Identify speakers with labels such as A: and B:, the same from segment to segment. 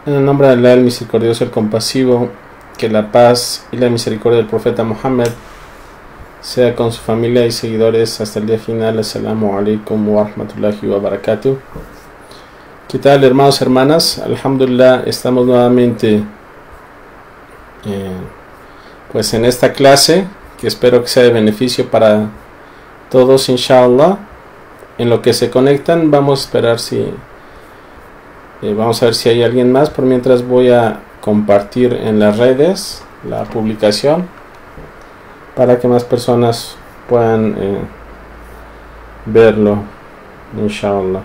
A: En el nombre de Allah, el misericordioso, el compasivo, que la paz y la misericordia del profeta Muhammad sea con su familia y seguidores hasta el día final. Assalamu alaikum wa rahmatullahi wa barakatuh. ¿Qué tal, hermanos y hermanas? Alhamdulillah, estamos nuevamente pues en esta clase, que espero que sea de beneficio para todos, inshallah. En lo que se conectan, vamos a esperar vamos a ver si hay alguien más. Por mientras voy a compartir en las redes la publicación para que más personas puedan verlo, inshallah.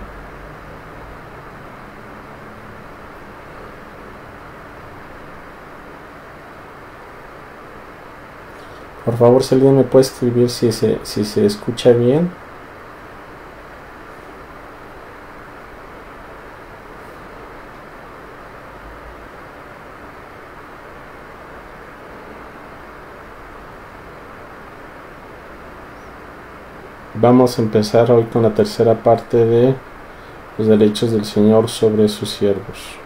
A: Por favor, si alguien me puede escribir si se escucha bien. Vamos a empezar hoy con la tercera parte de los derechos del Señor sobre sus siervos.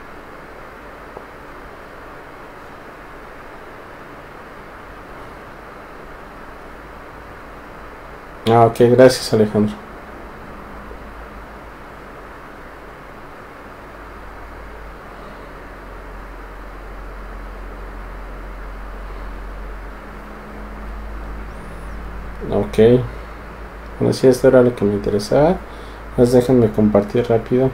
A: Ok, gracias, Alejandro. Ok. Bueno, sí, esto era lo que me interesaba. Pues déjenme compartir rápido.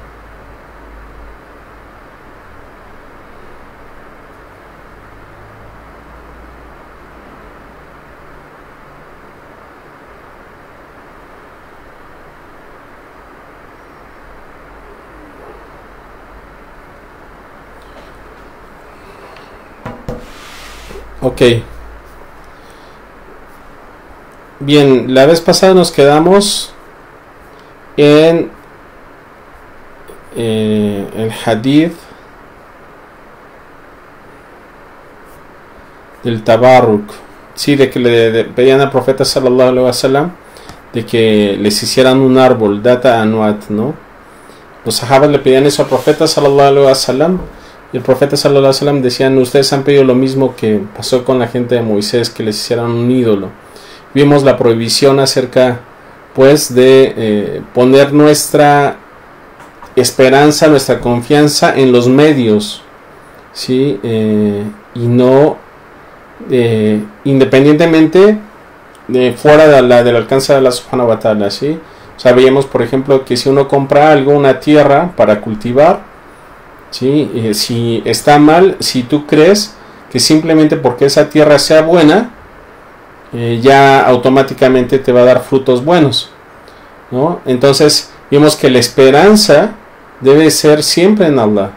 A: Ok. Bien, la vez pasada nos quedamos en el hadith del tabarruk, sí, de que le pedían al profeta sallallahu alaihi wasallam de que les hicieran un árbol, data anuat, ¿no? Los sahabas le pedían eso al profeta sallallahu alaihi wasallam y el profeta sallallahu alaihi wasallam decían: ustedes han pedido lo mismo que pasó con la gente de Moisés, que les hicieran un ídolo. Vimos la prohibición acerca pues de poner nuestra esperanza, nuestra confianza en los medios, ¿sí? Y no independientemente fuera del alcance de Allah subhanahu wa ta'ala, ¿sí? O sea, veíamos por ejemplo que si uno compra algo, una tierra para cultivar, ¿sí? Si está mal, si tú crees que simplemente porque esa tierra sea buena, ya automáticamente te va a dar frutos buenos, ¿no? Entonces vimos que la esperanza debe ser siempre en Allah,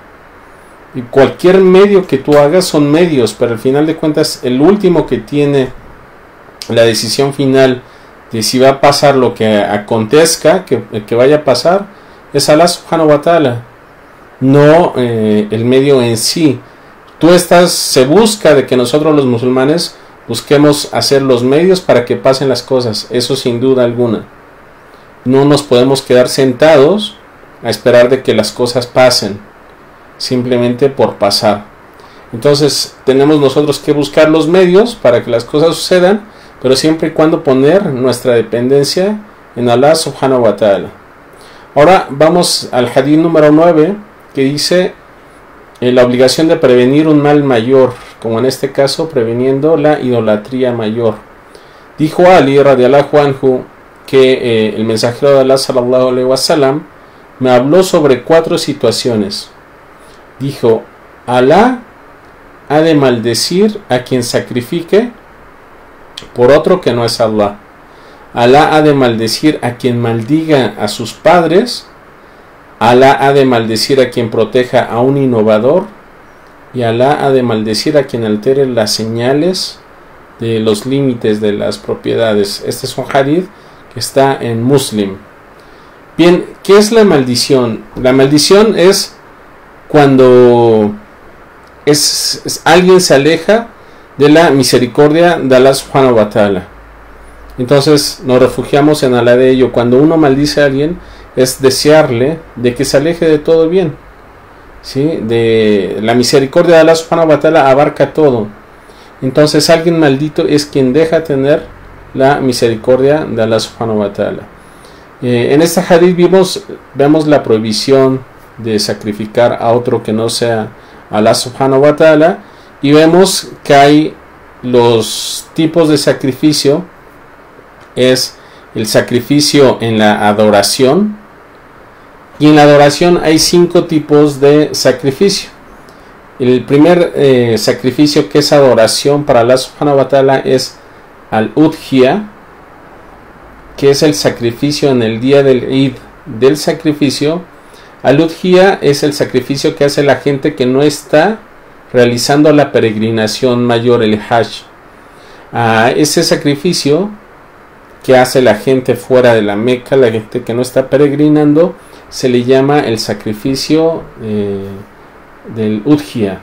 A: y cualquier medio que tú hagas son medios, pero al final de cuentas el último que tiene la decisión final de si va a pasar lo que acontezca, que vaya a pasar, es Allah subhanahu wa ta'ala, no el medio en sí. Se busca de que nosotros los musulmanes busquemos hacer los medios para que pasen las cosas, eso sin duda alguna. No nos podemos quedar sentados a esperar de que las cosas pasen, simplemente por pasar. Entonces tenemos nosotros que buscar los medios para que las cosas sucedan, pero siempre y cuando poner nuestra dependencia en Allah subhanahu wa ta'ala. Ahora vamos al hadith número 9, que dice la obligación de prevenir un mal mayor, como en este caso preveniendo la idolatría mayor. Dijo Ali radiallahu anhu que el mensajero de Allah sallallahu alaihi wasallam me habló sobre 4 situaciones. Dijo: Alá ha de maldecir a quien sacrifique por otro que no es Allah. Alá ha de maldecir a quien maldiga a sus padres. Alá ha de maldecir a quien proteja a un innovador, y Alá ha de maldecir a quien altere las señales de los límites de las propiedades. Este es un hadith que está en Muslim. Bien, ¿qué es la maldición? La maldición es cuando alguien se aleja de la misericordia de Allah subhanahu wa ta'ala. Entonces nos refugiamos en Alá de ello. Cuando uno maldice a alguien, es desearle de que se aleje de todo bien, ¿sí? De la misericordia de Allah subhanahu wa ta'ala abarca todo. Entonces alguien maldito es quien deja tener la misericordia de Allah subhanahu wa ta'ala. En este hadith vemos la prohibición de sacrificar a otro que no sea Allah subhanahu wa ta'ala, y vemos que hay los tipos de sacrificio. Es el sacrificio en la adoración, y en la adoración hay 5 tipos de sacrificio. El primer sacrificio, que es adoración para Allah subhanahu wa ta'ala, es al-udhiya, que es el sacrificio en el día del Eid del sacrificio. Al-udhiya es el sacrificio que hace la gente que no está realizando la peregrinación mayor, el Hajj. Ese sacrificio que hace la gente fuera de la Meca, la gente que no está peregrinando, se le llama el sacrificio del Udhiya.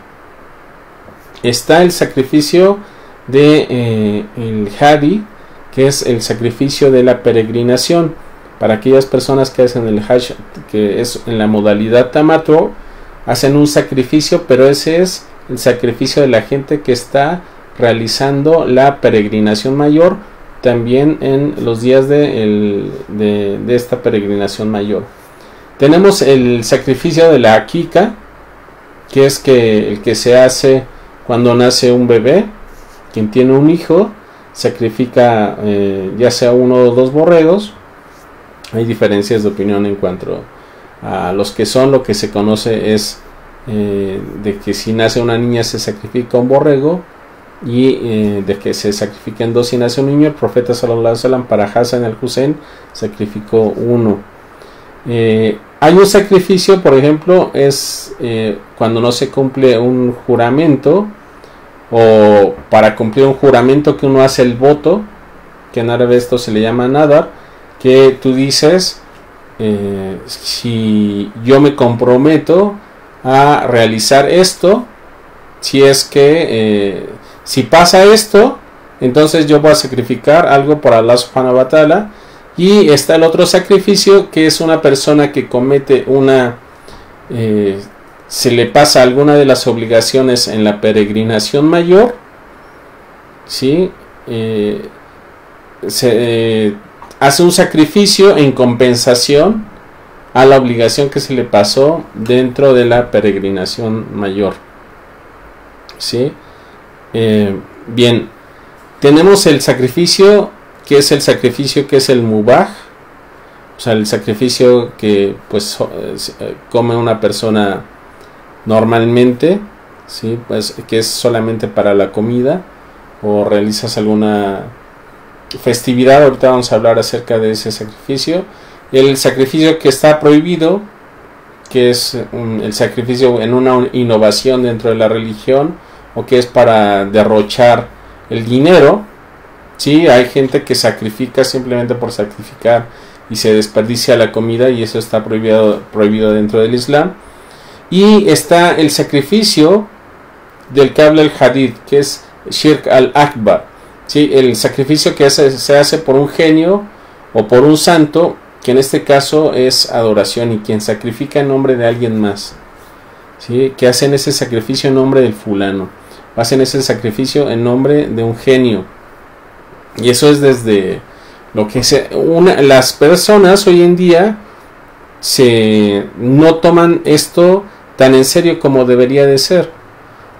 A: Está el sacrificio de el Hadi, que es el sacrificio de la peregrinación para aquellas personas que hacen el Hajj, que es en la modalidad Tamattu, hacen un sacrificio, pero ese es el sacrificio de la gente que está realizando la peregrinación mayor, también en los días de esta peregrinación mayor. Tenemos el sacrificio de la Akika, que es el que se hace cuando nace un bebé. Quien tiene un hijo sacrifica ya sea 1 o 2 borregos. Hay diferencias de opinión en cuanto a los que son. Lo que se conoce es de que si nace una niña se sacrifica un borrego, y de que se sacrifiquen 2 si nace un niño. El profeta sallallahu alaihi wasallam para Hassan al-Hussein sacrificó 1. Hay un sacrificio, por ejemplo, es cuando no se cumple un juramento, o para cumplir un juramento que uno hace el voto, que en árabe esto se le llama nadar, que tú dices, si yo me comprometo a realizar esto, si es que si pasa esto, entonces yo voy a sacrificar algo por Allah subhanahu wa ta'ala. Y está el otro sacrificio, que es una persona que comete se le pasa alguna de las obligaciones en la peregrinación mayor, ¿sí? Hace un sacrificio en compensación a la obligación que se le pasó dentro de la peregrinación mayor, ¿sí? Bien, tenemos el sacrificio, que es el mubah, o sea, el sacrificio que pues come una persona normalmente, ¿sí? Pues que es solamente para la comida, o realizas alguna festividad. Ahorita vamos a hablar acerca de ese sacrificio. El sacrificio que está prohibido, que es el sacrificio en una innovación dentro de la religión, o que es para derrochar el dinero, ¿sí? Hay gente que sacrifica simplemente por sacrificar y se desperdicia la comida, y eso está prohibido dentro del Islam. Y está el sacrificio del que habla el hadith, que es Shirk al-Akbar, ¿sí? El sacrificio que se hace por un genio o por un santo, que en este caso es adoración, y quien sacrifica en nombre de alguien más, ¿sí? Que hacen ese sacrificio en nombre del fulano, hacen ese sacrificio en nombre de un genio. Y eso es desde lo que las personas hoy en día no toman esto tan en serio como debería de ser.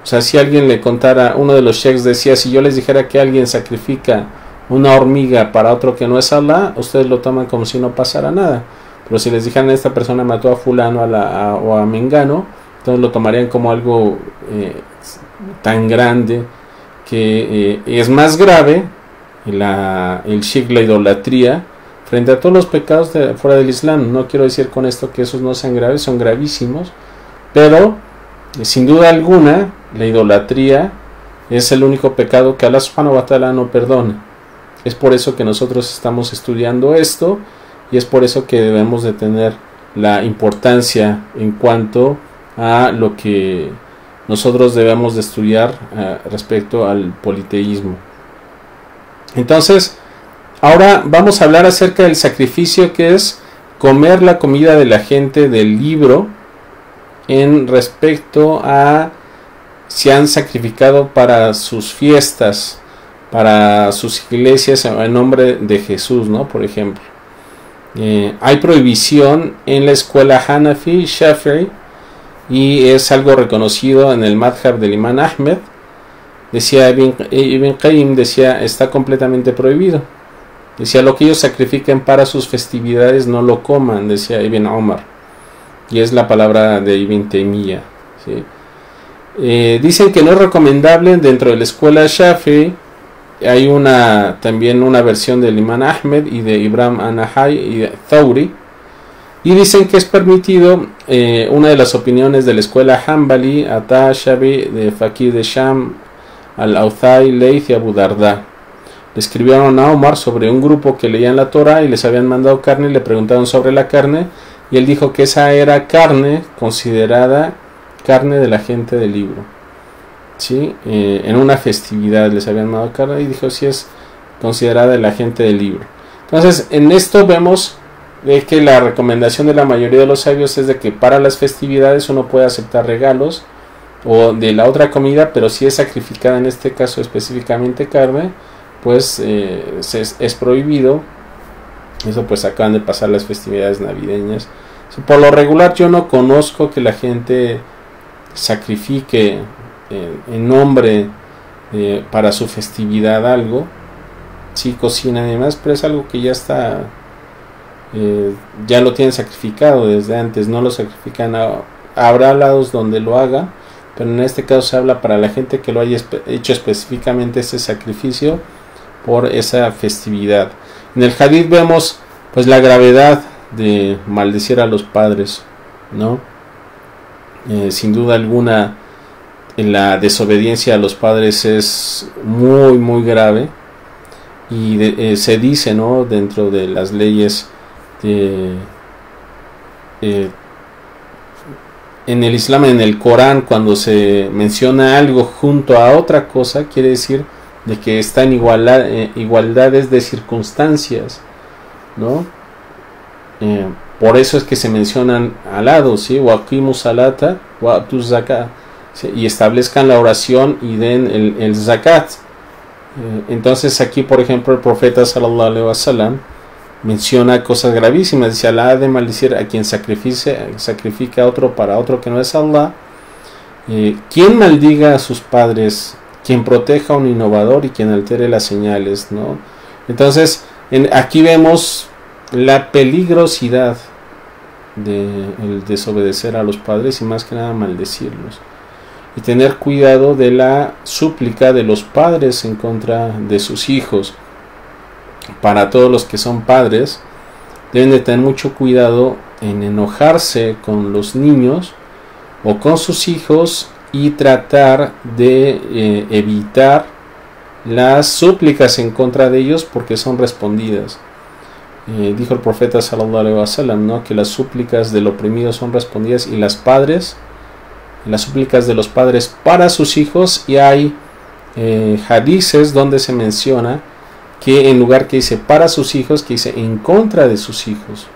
A: O sea, si alguien le contara, uno de los sheikhs decía, si yo les dijera que alguien sacrifica una hormiga para otro que no es Allah, ustedes lo toman como si no pasara nada. Pero si les dijeran, esta persona mató a fulano o a mengano, entonces lo tomarían como algo tan grande, que es más grave el shirk, la idolatría, frente a todos los pecados fuera del Islam. No quiero decir con esto que esos no sean graves, son gravísimos, pero sin duda alguna la idolatría es el único pecado que Allah subhanahu wa ta'ala no perdona. Es por eso que nosotros estamos estudiando esto, y es por eso que debemos de tener la importancia en cuanto a lo que nosotros debemos de estudiar respecto al politeísmo. Entonces, ahora vamos a hablar acerca del sacrificio, que es comer la comida de la gente del libro en respecto a si han sacrificado para sus fiestas, para sus iglesias en nombre de Jesús, ¿no? Por ejemplo, hay prohibición en la escuela Hanafi, Shafi'i, y es algo reconocido en el madhab del Imam Ahmed. Decía Ibn Qayyim, decía, está completamente prohibido. Decía, lo que ellos sacrifiquen para sus festividades no lo coman, decía Ibn Omar, y es la palabra de Ibn Taymiyyah, ¿sí? Dicen que no es recomendable dentro de la escuela Shafi'i. Hay también una versión del Imam Ahmed y de Ibrahim An-Nahai y de Thawri, y dicen que es permitido. Una de las opiniones de la escuela Hanbali, Ata, Shabi, de Faqih de Sham, Al-Awzai, Layth y Abu Darda, le escribieron a Omar sobre un grupo que leían la Torah y les habían mandado carne, y le preguntaron sobre la carne, y él dijo que esa era carne considerada carne de la gente del libro, ¿sí? En una festividad les habían mandado carne y dijo, sí, es considerada de la gente del libro. Entonces, en esto vemos que la recomendación de la mayoría de los sabios es de que para las festividades uno puede aceptar regalos o de la otra comida, pero si es sacrificada, en este caso específicamente carne, pues es prohibido. Eso pues acaban de pasar las festividades navideñas. Por lo regular yo no conozco que la gente sacrifique en nombre para su festividad algo. Sí cocinan y demás, pero es algo que ya está, ya lo tienen sacrificado desde antes, no lo sacrifican. Habrá lados donde lo haga, pero en este caso se habla para la gente que lo haya hecho específicamente ese sacrificio por esa festividad. En el hadith vemos pues la gravedad de maldecir a los padres, ¿no? Sin duda alguna la desobediencia a los padres es muy muy grave, y se dice, ¿no?, dentro de las leyes en el Islam, en el Corán, cuando se menciona algo junto a otra cosa, quiere decir de que está en igualdades de circunstancias, ¿no? Por eso es que se mencionan al lado, ¿sí? Wa aqimu salata wa atu zakat, ¿sí? Y establezcan la oración y den el zakat. Entonces aquí, por ejemplo, el profeta sallallahu alaihi wasallam menciona cosas gravísimas. Dice, Allah ha de maldecir a quien sacrifica a otro para otro que no es Allah. Quien maldiga a sus padres, quien proteja a un innovador y quien altere las señales, ¿no? Entonces aquí vemos la peligrosidad de el desobedecer a los padres, y más que nada maldecirlos, y tener cuidado de la súplica de los padres en contra de sus hijos. Para todos los que son padres, deben de tener mucho cuidado en enojarse con los niños o con sus hijos y tratar de evitar las súplicas en contra de ellos, porque son respondidas. Dijo el profeta sallallahu alaihi wasallam, ¿no?, que las súplicas del oprimido son respondidas, y las súplicas de los padres para sus hijos. Y hay hadices donde se menciona que en lugar que dice para sus hijos, que dice en contra de sus hijos.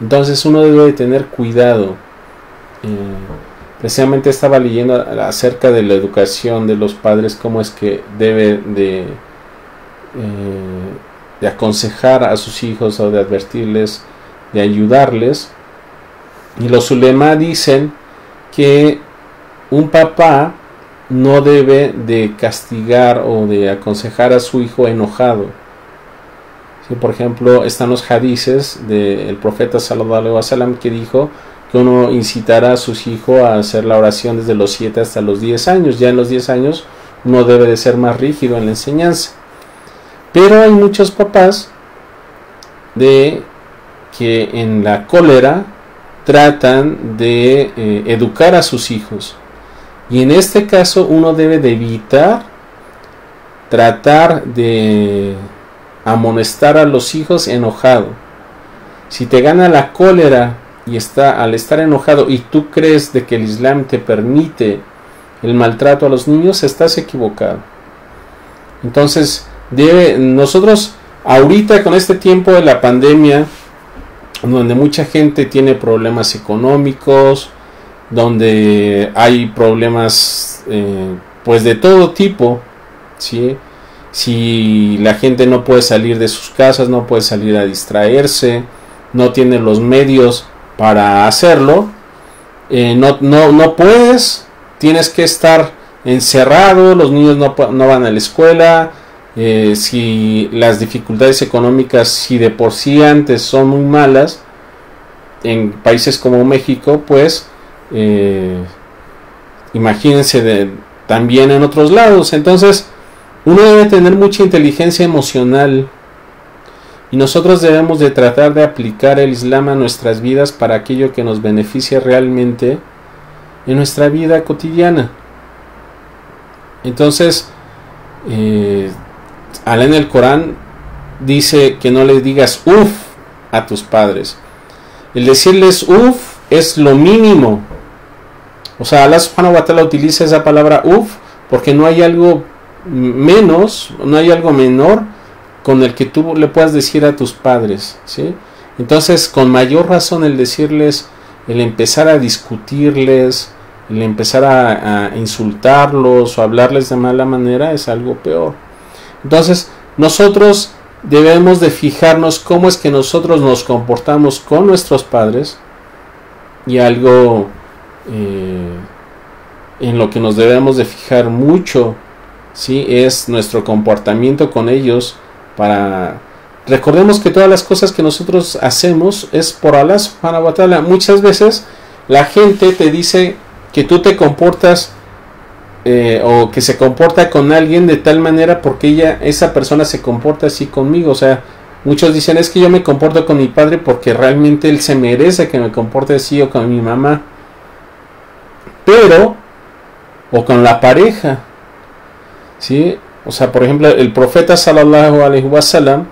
A: Entonces uno debe de tener cuidado. Precisamente estaba leyendo acerca de la educación de los padres, cómo es que debe de aconsejar a sus hijos, o de advertirles, de ayudarles. Y los ulema dicen que un papá no debe de castigar o de aconsejar a su hijo enojado. ¿Sí? Por ejemplo, están los hadices del profeta sallallahu alaihi wasallam, que dijo que uno incitará a sus hijos a hacer la oración desde los 7 hasta los 10 años. Ya en los 10 años uno debe de ser más rígido en la enseñanza. Pero hay muchos papás que en la cólera tratan de educar a sus hijos, y en este caso uno debe de evitar tratar de amonestar a los hijos enojado. Si te gana la cólera y al estar enojado y tú crees de que el Islam te permite el maltrato a los niños, estás equivocado. Entonces nosotros ahorita, con este tiempo de la pandemia, donde mucha gente tiene problemas económicos, donde hay problemas pues de todo tipo, ¿sí? Si la gente no puede salir de sus casas, no puede salir a distraerse, no tiene los medios para hacerlo, no puedes, tienes que estar encerrado, los niños no van a la escuela, si las dificultades económicas, si de por sí antes son muy malas, en países como México, pues imagínense también en otros lados. Entonces uno debe tener mucha inteligencia emocional y nosotros debemos de tratar de aplicar el Islam a nuestras vidas para aquello que nos beneficie realmente en nuestra vida cotidiana. Entonces Alá en el Corán dice que no le digas uf a tus padres. El decirles uf es lo mínimo. O sea, Allah subhanahu wa ta'ala utiliza esa palabra uf porque no hay algo menos, no hay algo menor con el que tú le puedas decir a tus padres, ¿sí? Entonces, con mayor razón el decirles, el empezar a discutirles, el empezar a insultarlos o hablarles de mala manera es algo peor. Entonces, nosotros debemos de fijarnos cómo es que nosotros nos comportamos con nuestros padres, y algo en lo que nos debemos de fijar mucho, ¿sí?, es nuestro comportamiento con ellos. Recordemos que todas las cosas que nosotros hacemos es por Allah subhanahu wa ta'ala. Muchas veces la gente te dice que tú te comportas o que se comporta con alguien de tal manera porque esa persona se comporta así conmigo. O sea, muchos dicen, es que yo me comporto con mi padre porque realmente él se merece que me comporte así, o con mi mamá, o con la pareja, ¿sí? O sea, por ejemplo, el profeta sallallahu alaihi wasallam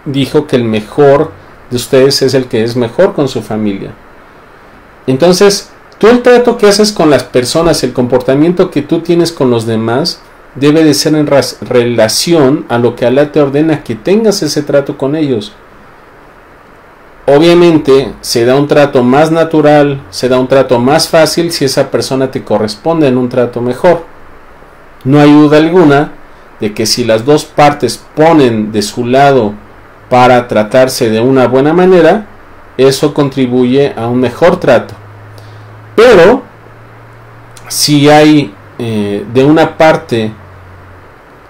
A: dijo que el mejor de ustedes es el que es mejor con su familia. Entonces, tú el trato que haces con las personas, el comportamiento que tú tienes con los demás, debe de ser en relación a lo que Allah te ordena que tengas ese trato con ellos. Obviamente se da un trato más natural, se da un trato más fácil si esa persona te corresponde en un trato mejor. No hay duda alguna de que si las dos partes ponen de su lado para tratarse de una buena manera, eso contribuye a un mejor trato. Pero si hay de una parte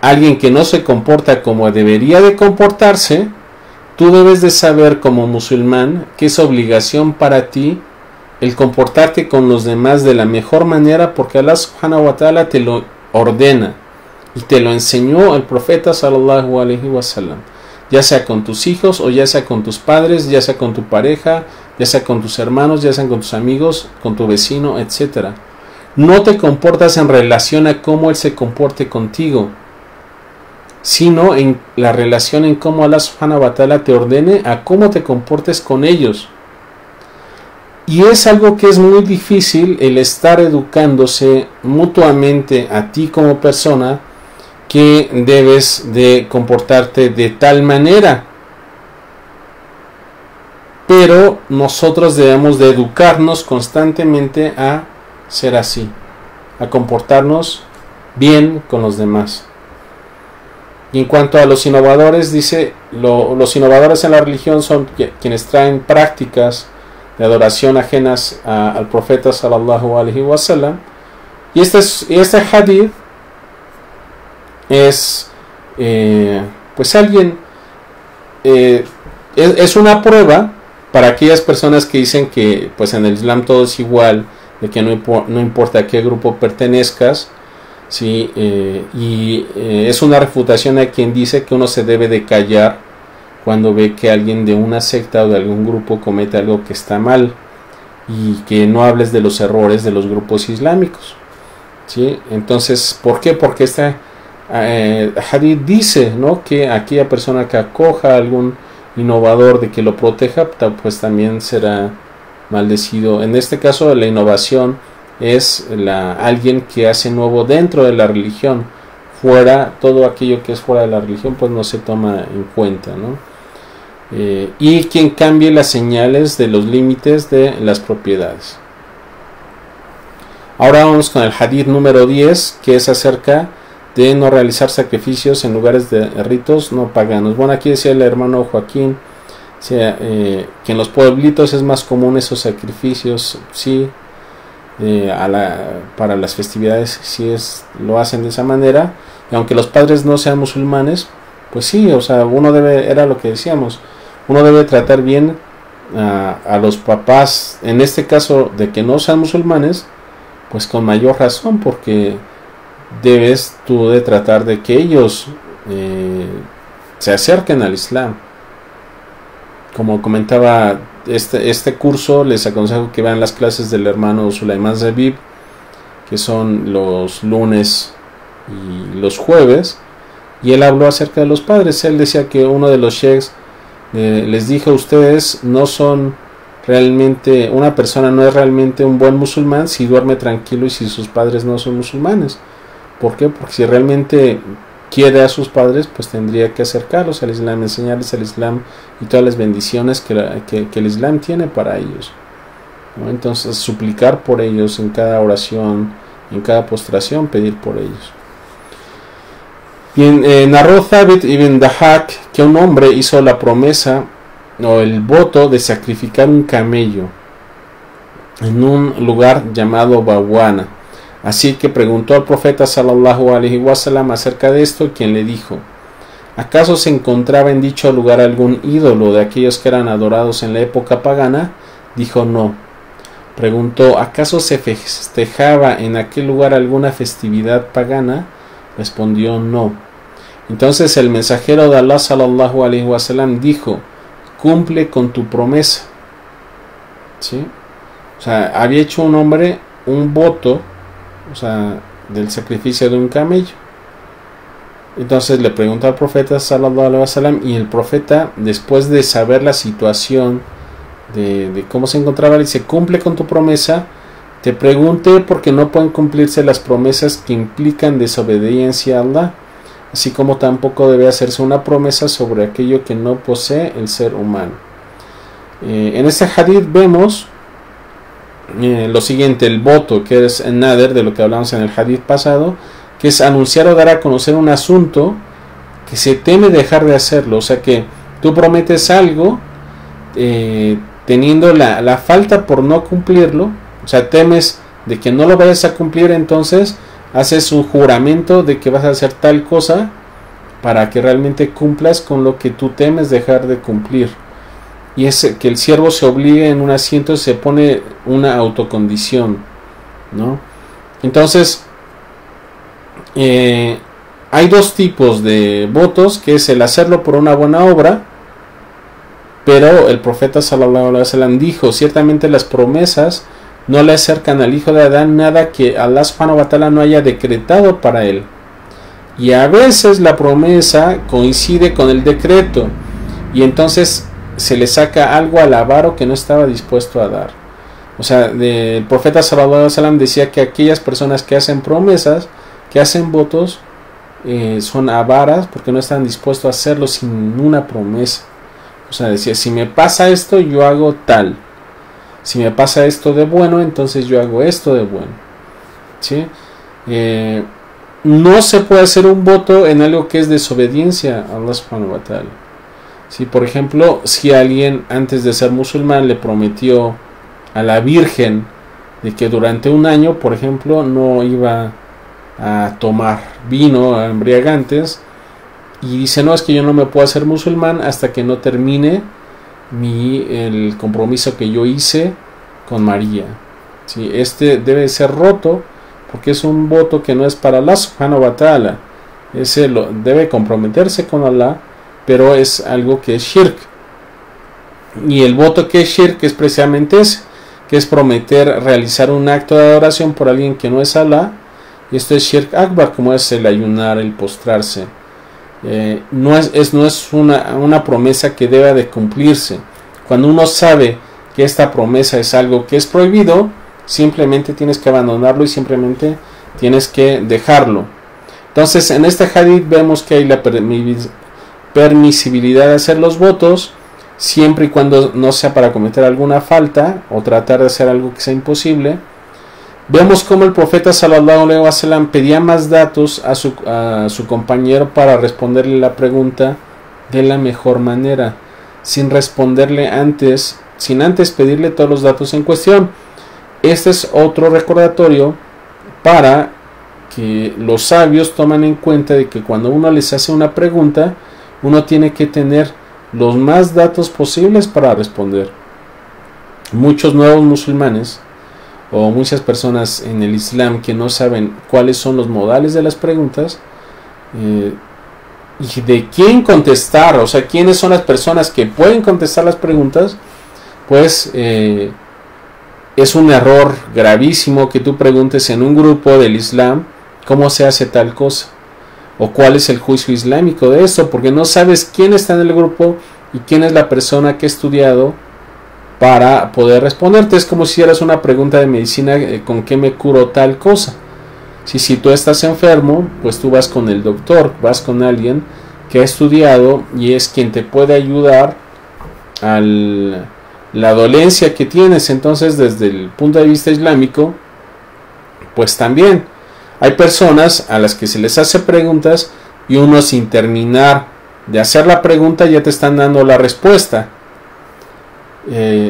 A: alguien que no se comporta como debería de comportarse, tú debes de saber como musulmán que es obligación para ti el comportarte con los demás de la mejor manera, porque Allah subhanahu wa ta'ala te lo ordena y te lo enseñó el profeta sallallahu alaihi wasallam, ya sea con tus hijos, o ya sea con tus padres, ya sea con tu pareja, ya sea con tus hermanos, ya sea con tus amigos, con tu vecino, etc. No te comportas en relación a cómo él se comporte contigo, sino en la relación en cómo Allah subhanahu wa ta'ala te ordene a cómo te comportes con ellos. Y es algo que es muy difícil, el estar educándose mutuamente a ti como persona, que debes de comportarte de tal manera. Pero nosotros debemos de educarnos constantemente a ser así, a comportarnos bien con los demás. Y en cuanto a los innovadores, dice, los innovadores en la religión son quienes traen prácticas de adoración ajenas al profeta sallallahu alaihi wasallam. Y este hadith es pues alguien es una prueba para aquellas personas que dicen que pues en el Islam todo es igual, de que no importa a qué grupo pertenezcas, ¿sí? Es una refutación a quien dice que uno se debe de callar cuando ve que alguien de una secta o de algún grupo comete algo que está mal, y que no hables de los errores de los grupos islámicos, ¿sí? Entonces, ¿por qué? Porque este hadith dice, ¿no?, que aquella persona que acoja a algún innovador de que lo proteja, pues también será maldecido. En este caso, la innovación es alguien que hace nuevo dentro de la religión. Fuera, todo aquello que es fuera de la religión, pues no se toma en cuenta, ¿no? Y quien cambie las señales de los límites de las propiedades. Ahora vamos con el hadith número 10, que es acerca de no realizar sacrificios en lugares de ritos no paganos. Bueno, aquí decía el hermano Joaquín, o sea, que en los pueblitos es más común esos sacrificios, sí, para las festividades, sí lo hacen de esa manera, y aunque los padres no sean musulmanes, pues sí, o sea, uno debe, era lo que decíamos, uno debe tratar bien a los papás, en este caso de que no sean musulmanes, pues con mayor razón, porque debes tú de tratar de que ellos se acerquen al Islam. Como comentaba, este curso les aconsejo que vean las clases del hermano Sulaiman Zabib, que son los lunes y los jueves, y él habló acerca de los padres. Él decía que uno de los sheikhs les dijo: ustedes no son realmente, una persona no es realmente un buen musulmán si duerme tranquilo y si sus padres no son musulmanes. ¿Por qué? Porque si realmente quiere a sus padres, pues tendría que acercarlos al Islam, enseñarles el Islam y todas las bendiciones que el Islam tiene para ellos, ¿no? Entonces suplicar por ellos en cada oración, en cada postración, pedir por ellos. Y narró Thabit ibn Dahak que un hombre hizo la promesa o el voto de sacrificar un camello en un lugar llamado Bawana. Así que preguntó al profeta sallallahu alaihi wasallam acerca de esto, quien le dijo: ¿acaso se encontraba en dicho lugar algún ídolo de aquellos que eran adorados en la época pagana? Dijo: no. Preguntó: ¿acaso se festejaba en aquel lugar alguna festividad pagana? Respondió: no. Entonces el mensajero de Allah sallallahu alaihi wasallam dijo: cumple con tu promesa. ¿Sí? O sea, había hecho un hombre un voto, o sea, del sacrificio de un camello. Entonces le preguntó al profeta sallallahu alaihi wasallam, y el profeta, después de saber la situación de cómo se encontraba, le dice: cumple con tu promesa. Te pregunté porque no pueden cumplirse las promesas que implican desobediencia a Allah, así como tampoco debe hacerse una promesa sobre aquello que no posee el ser humano. En este hadith vemos lo siguiente: el voto, que es el nader, de lo que hablamos en el hadith pasado, que es anunciar o dar a conocer un asunto que se teme dejar de hacerlo. O sea, que tú prometes algo teniendo la falta por no cumplirlo, o sea, temes de que no lo vayas a cumplir, entonces haces un juramento de que vas a hacer tal cosa para que realmente cumplas con lo que tú temes dejar de cumplir. Y es que el siervo se obligue en un asiento, se pone una autocondición, ¿no? Entonces hay dos tipos de votos, que es el hacerlo por una buena obra, pero el profeta sallallahu alaihi wasallam dijo: ciertamente las promesas no le acercan al hijo de Adán nada que Allah subhanahu wa ta'ala no haya decretado para él. Y a veces la promesa coincide con el decreto, y entonces se le saca algo al avaro que no estaba dispuesto a dar. O sea, el profeta sallallahu alaihi wasallam decía que aquellas personas que hacen promesas, que hacen votos, son avaras porque no están dispuestos a hacerlo sin una promesa. O sea, decía: si me pasa esto, yo hago tal. Si me pasa esto de bueno, entonces yo hago esto de bueno. ¿Sí? No se puede hacer un voto en algo que es desobediencia a Allah subhanahu wa ta'ala. ¿Sí? Por ejemplo, si alguien antes de ser musulmán le prometió a la Virgen de que durante un año, por ejemplo, no iba a tomar vino, embriagantes, y dice: no, es que yo no me puedo hacer musulmán hasta que no termine el compromiso que yo hice con María. ¿Sí? Este debe ser roto porque es un voto que no es para Allah subhanahu wa ta'ala. Ese debe comprometerse con Allah, pero es algo que es shirk. Y el voto que es shirk es precisamente ese, que es prometer realizar un acto de adoración por alguien que no es Allah. Y esto es shirk akbar, como es el ayunar, el postrarse. No es una promesa que deba de cumplirse. Cuando uno sabe que esta promesa es algo que es prohibido, simplemente tienes que abandonarlo y simplemente tienes que dejarlo. Entonces, en este hadith vemos que hay la permisibilidad de hacer los votos, siempre y cuando no sea para cometer alguna falta o tratar de hacer algo que sea imposible. Vemos cómo el profeta sallallahu alaihi wasallam pedía más datos a su compañero para responderle la pregunta de la mejor manera, sin antes pedirle todos los datos en cuestión. Este es otro recordatorio para que los sabios tomen en cuenta de que cuando uno les hace una pregunta, uno tiene que tener los más datos posibles para responder. Muchos nuevos musulmanes o muchas personas en el Islam que no saben cuáles son los modales de las preguntas y de quién contestar, o sea, quiénes son las personas que pueden contestar las preguntas, pues es un error gravísimo que tú preguntes en un grupo del Islam cómo se hace tal cosa o cuál es el juicio islámico de esto, porque no sabes quién está en el grupo y quién es la persona que ha estudiado para poder responderte. Es como si hicieras una pregunta de medicina, ¿con qué me curo tal cosa? Si tú estás enfermo, pues tú vas con el doctor, vas con alguien que ha estudiado y es quien te puede ayudar a la dolencia que tienes. Entonces, desde el punto de vista islámico, pues también hay personas a las que se les hace preguntas y uno sin terminar de hacer la pregunta ya te están dando la respuesta.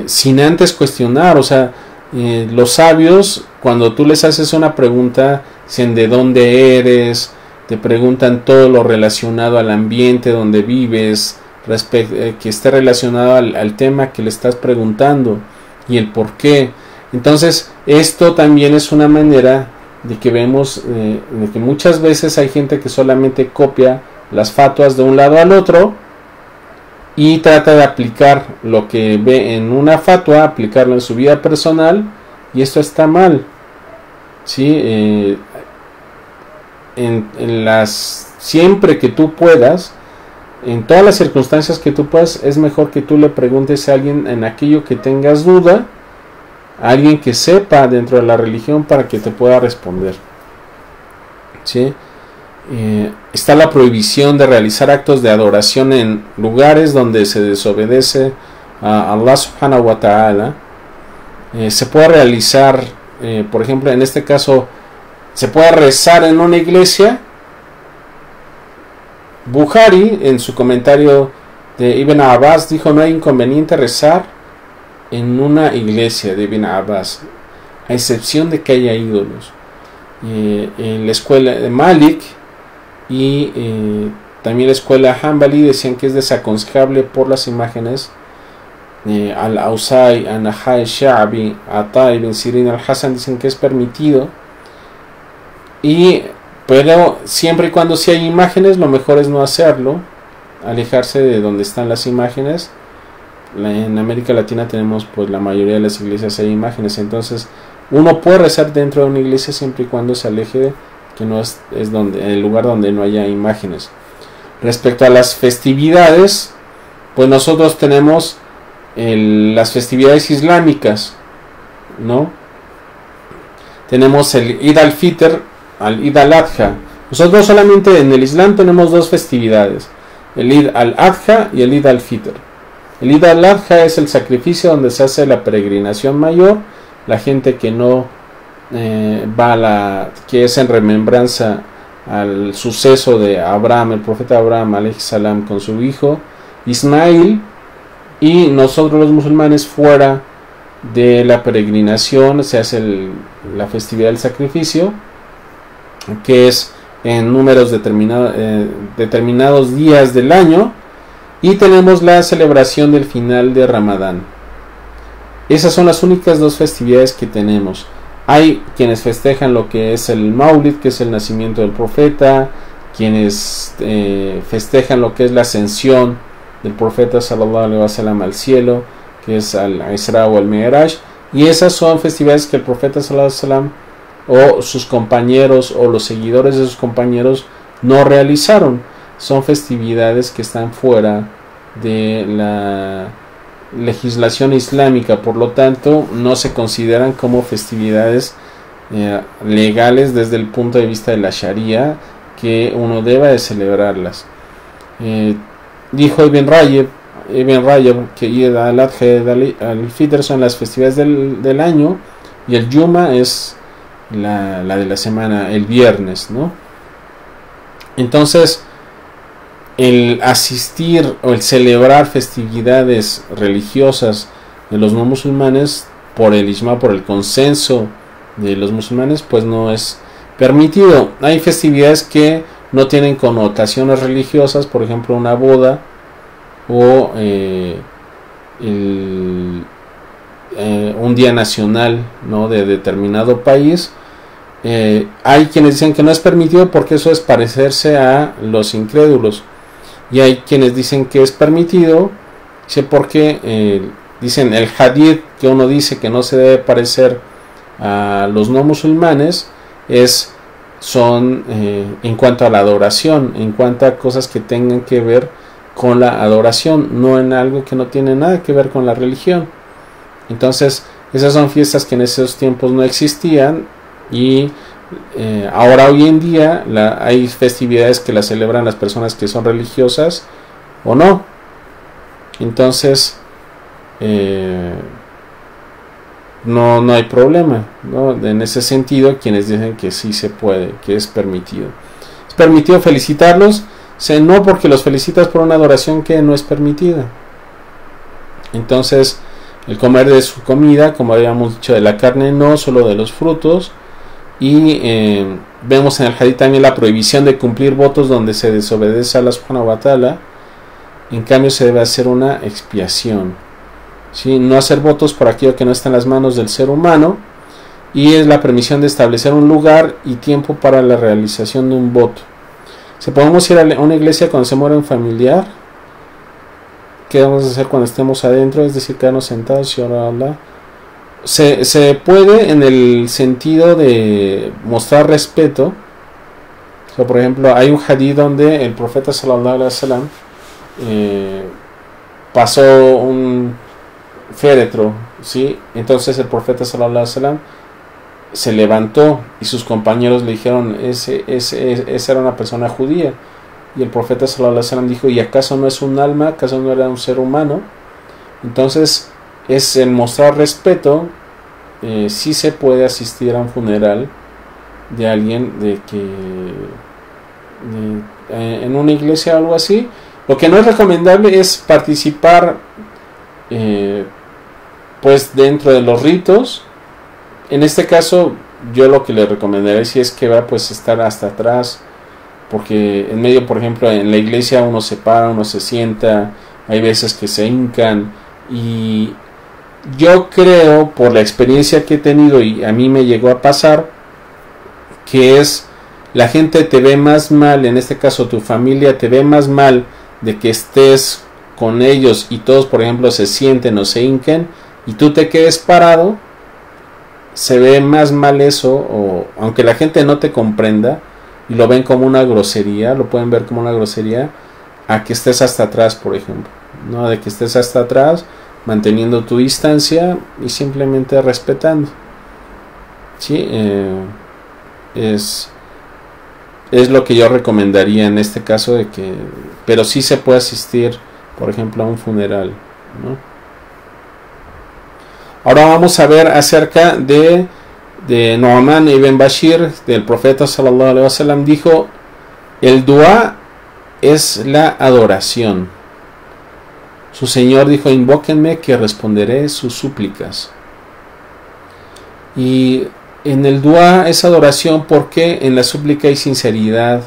A: Sin antes cuestionar, o sea, los sabios, cuando tú les haces una pregunta, dicen de dónde eres, te preguntan todo lo relacionado al ambiente donde vives, que esté relacionado al tema que le estás preguntando y el por qué. Entonces, esto también es una manera de que vemos de que muchas veces hay gente que solamente copia las fatuas de un lado al otro y trata de aplicar lo que ve en una fatua, aplicarlo en su vida personal, y esto está mal. ¿Sí? Siempre que tú puedas, en todas las circunstancias que tú puedas, es mejor que tú le preguntes a alguien en aquello que tengas duda, a alguien que sepa dentro de la religión para que te pueda responder. ¿Sí? Está la prohibición de realizar actos de adoración en lugares donde se desobedece a Allah subhanahu wa ta'ala. Se puede realizar, por ejemplo, en este caso, se puede rezar en una iglesia. Bukhari, en su comentario de Ibn Abbas, dijo: no hay inconveniente rezar en una iglesia de Ibn Abbas, a excepción de que haya ídolos. En la escuela de Malik y también la escuela Hanbali decían que es desaconsejable por las imágenes. Al-Ausai, Anahai, Sha'bi, Ata ibn Sirin, Al-Hasan dicen que es permitido, pero siempre y cuando si hay imágenes, lo mejor es no hacerlo, alejarse de donde están las imágenes. En América Latina tenemos, pues, la mayoría de las iglesias hay imágenes, entonces uno puede rezar dentro de una iglesia siempre y cuando se aleje, que no es el lugar donde no haya imágenes. Respecto a las festividades, pues nosotros tenemos las festividades islámicas, ¿no? Tenemos el Eid al-Fitr, al Eid al-Adha. Nosotros solamente en el Islam tenemos dos festividades, el Eid al-Adha y el Eid al-Fitr. El Eid al-Adha es el sacrificio donde se hace la peregrinación mayor, la gente que no que es en remembranza al suceso de Abraham, el profeta Abraham alayhi salam, con su hijo Ismail, y nosotros los musulmanes fuera de la peregrinación se hace la festividad del sacrificio, que es en números determinados días del año, y tenemos la celebración del final de Ramadán. Esas son las únicas dos festividades que tenemos. Hay quienes festejan lo que es el Maulid, que es el nacimiento del profeta, quienes festejan lo que es la ascensión del profeta sallallahu alaihi wasallam al cielo, que es al Isra o al Mi'raj, y esas son festividades que el profeta sallallahu alaihi wasallam o sus compañeros o los seguidores de sus compañeros no realizaron. Son festividades que están fuera de la legislación islámica, por lo tanto no se consideran como festividades legales desde el punto de vista de la Sharia, que uno deba de celebrarlas. Dijo Ibn Rajab que Eid al-Adha y al-Fitr son las festividades del año, y el Yuma es la de la semana, el viernes, ¿no? Entonces, el asistir o el celebrar festividades religiosas de los no musulmanes, por el ijma, por el consenso de los musulmanes, pues no es permitido. Hay festividades que no tienen connotaciones religiosas, por ejemplo una boda o un día nacional, ¿no?, de determinado país. Hay quienes dicen que no es permitido porque eso es parecerse a los incrédulos, y hay quienes dicen que es permitido, porque dicen el hadith que uno dice que no se debe parecer a los no musulmanes son en cuanto a la adoración, en cuanto a cosas que tengan que ver con la adoración, no en algo que no tiene nada que ver con la religión. Entonces esas son fiestas que en esos tiempos no existían, y ahora hoy en día hay festividades que las celebran las personas que son religiosas o no. Entonces no hay problema, ¿no? En ese sentido, quienes dicen que sí se puede, que es permitido felicitarlos, no porque los felicitas por una adoración que no es permitida. Entonces, el comer de su comida, como habíamos dicho, de la carne no, solo de los frutos. Y vemos en el hadith también la prohibición de cumplir votos donde se desobedece a Allah subhanahu wa ta'ala. En cambio se debe hacer una expiación, ¿sí? No hacer votos por aquello que no está en las manos del ser humano, y es la permisión de establecer un lugar y tiempo para la realización de un voto. Si podemos ir a una iglesia cuando se muere un familiar, ¿qué vamos a hacer cuando estemos adentro? Es decir, quedarnos sentados y orar a Allah. Se puede en el sentido de mostrar respeto. O sea, por ejemplo, hay un hadith donde el profeta sallallahu alaihi wasallam pasó un féretro, ¿sí? Entonces el profeta sallallahu alaihi wasallam se levantó y sus compañeros le dijeron, esa era una persona judía, y el profeta sallallahu alaihi wasallam dijo, ¿y acaso no es un alma? ¿Acaso no era un ser humano? Entonces es el mostrar respeto. Sí se puede asistir a un funeral de alguien en una iglesia o algo así. Lo que no es recomendable es participar pues dentro de los ritos. En este caso yo lo que le recomendaría, si es que va, pues estar hasta atrás, porque en medio, por ejemplo, en la iglesia uno se para, uno se sienta, hay veces que se hincan, y yo creo, por la experiencia que he tenido, y a mí me llegó a pasar, que la gente te ve más mal, en este caso tu familia te ve más mal de que estés con ellos y todos, por ejemplo, se sienten o se hinquen y tú te quedes parado. Se ve más mal eso, o aunque la gente no te comprenda y lo ven como una grosería, lo pueden ver como una grosería, a que estés hasta atrás, por ejemplo, no, de que estés hasta atrás manteniendo tu distancia y simplemente respetando, ¿sí? Es lo que yo recomendaría en este caso, pero sí se puede asistir, por ejemplo, a un funeral, ¿no? Ahora vamos a ver acerca de Nu'man ibn Bashir, del profeta sallallahu alaihi wasallam. Dijo: el dua es la adoración. Su Señor dijo: invóquenme que responderé sus súplicas. Y en el dua es adoración porque en la súplica hay sinceridad,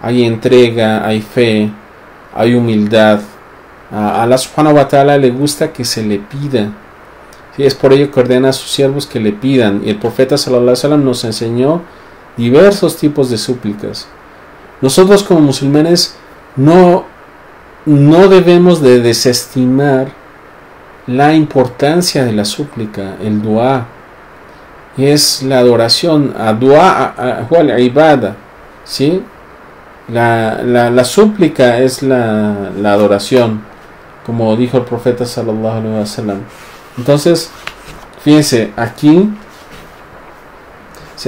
A: hay entrega, hay fe, hay humildad. A Allah subhanahu wa ta'ala le gusta que se le pida. Sí, es por ello que ordena a sus siervos que le pidan. Y el profeta sallallahu alaihi wasallam nos enseñó diversos tipos de súplicas. Nosotros como musulmanes no debemos de desestimar la importancia de la súplica. El dua es la adoración, a dua wal ibada, ¿sí? La súplica es la adoración, como dijo el profeta sallallahu alaihi wasallam. Entonces, fíjense, aquí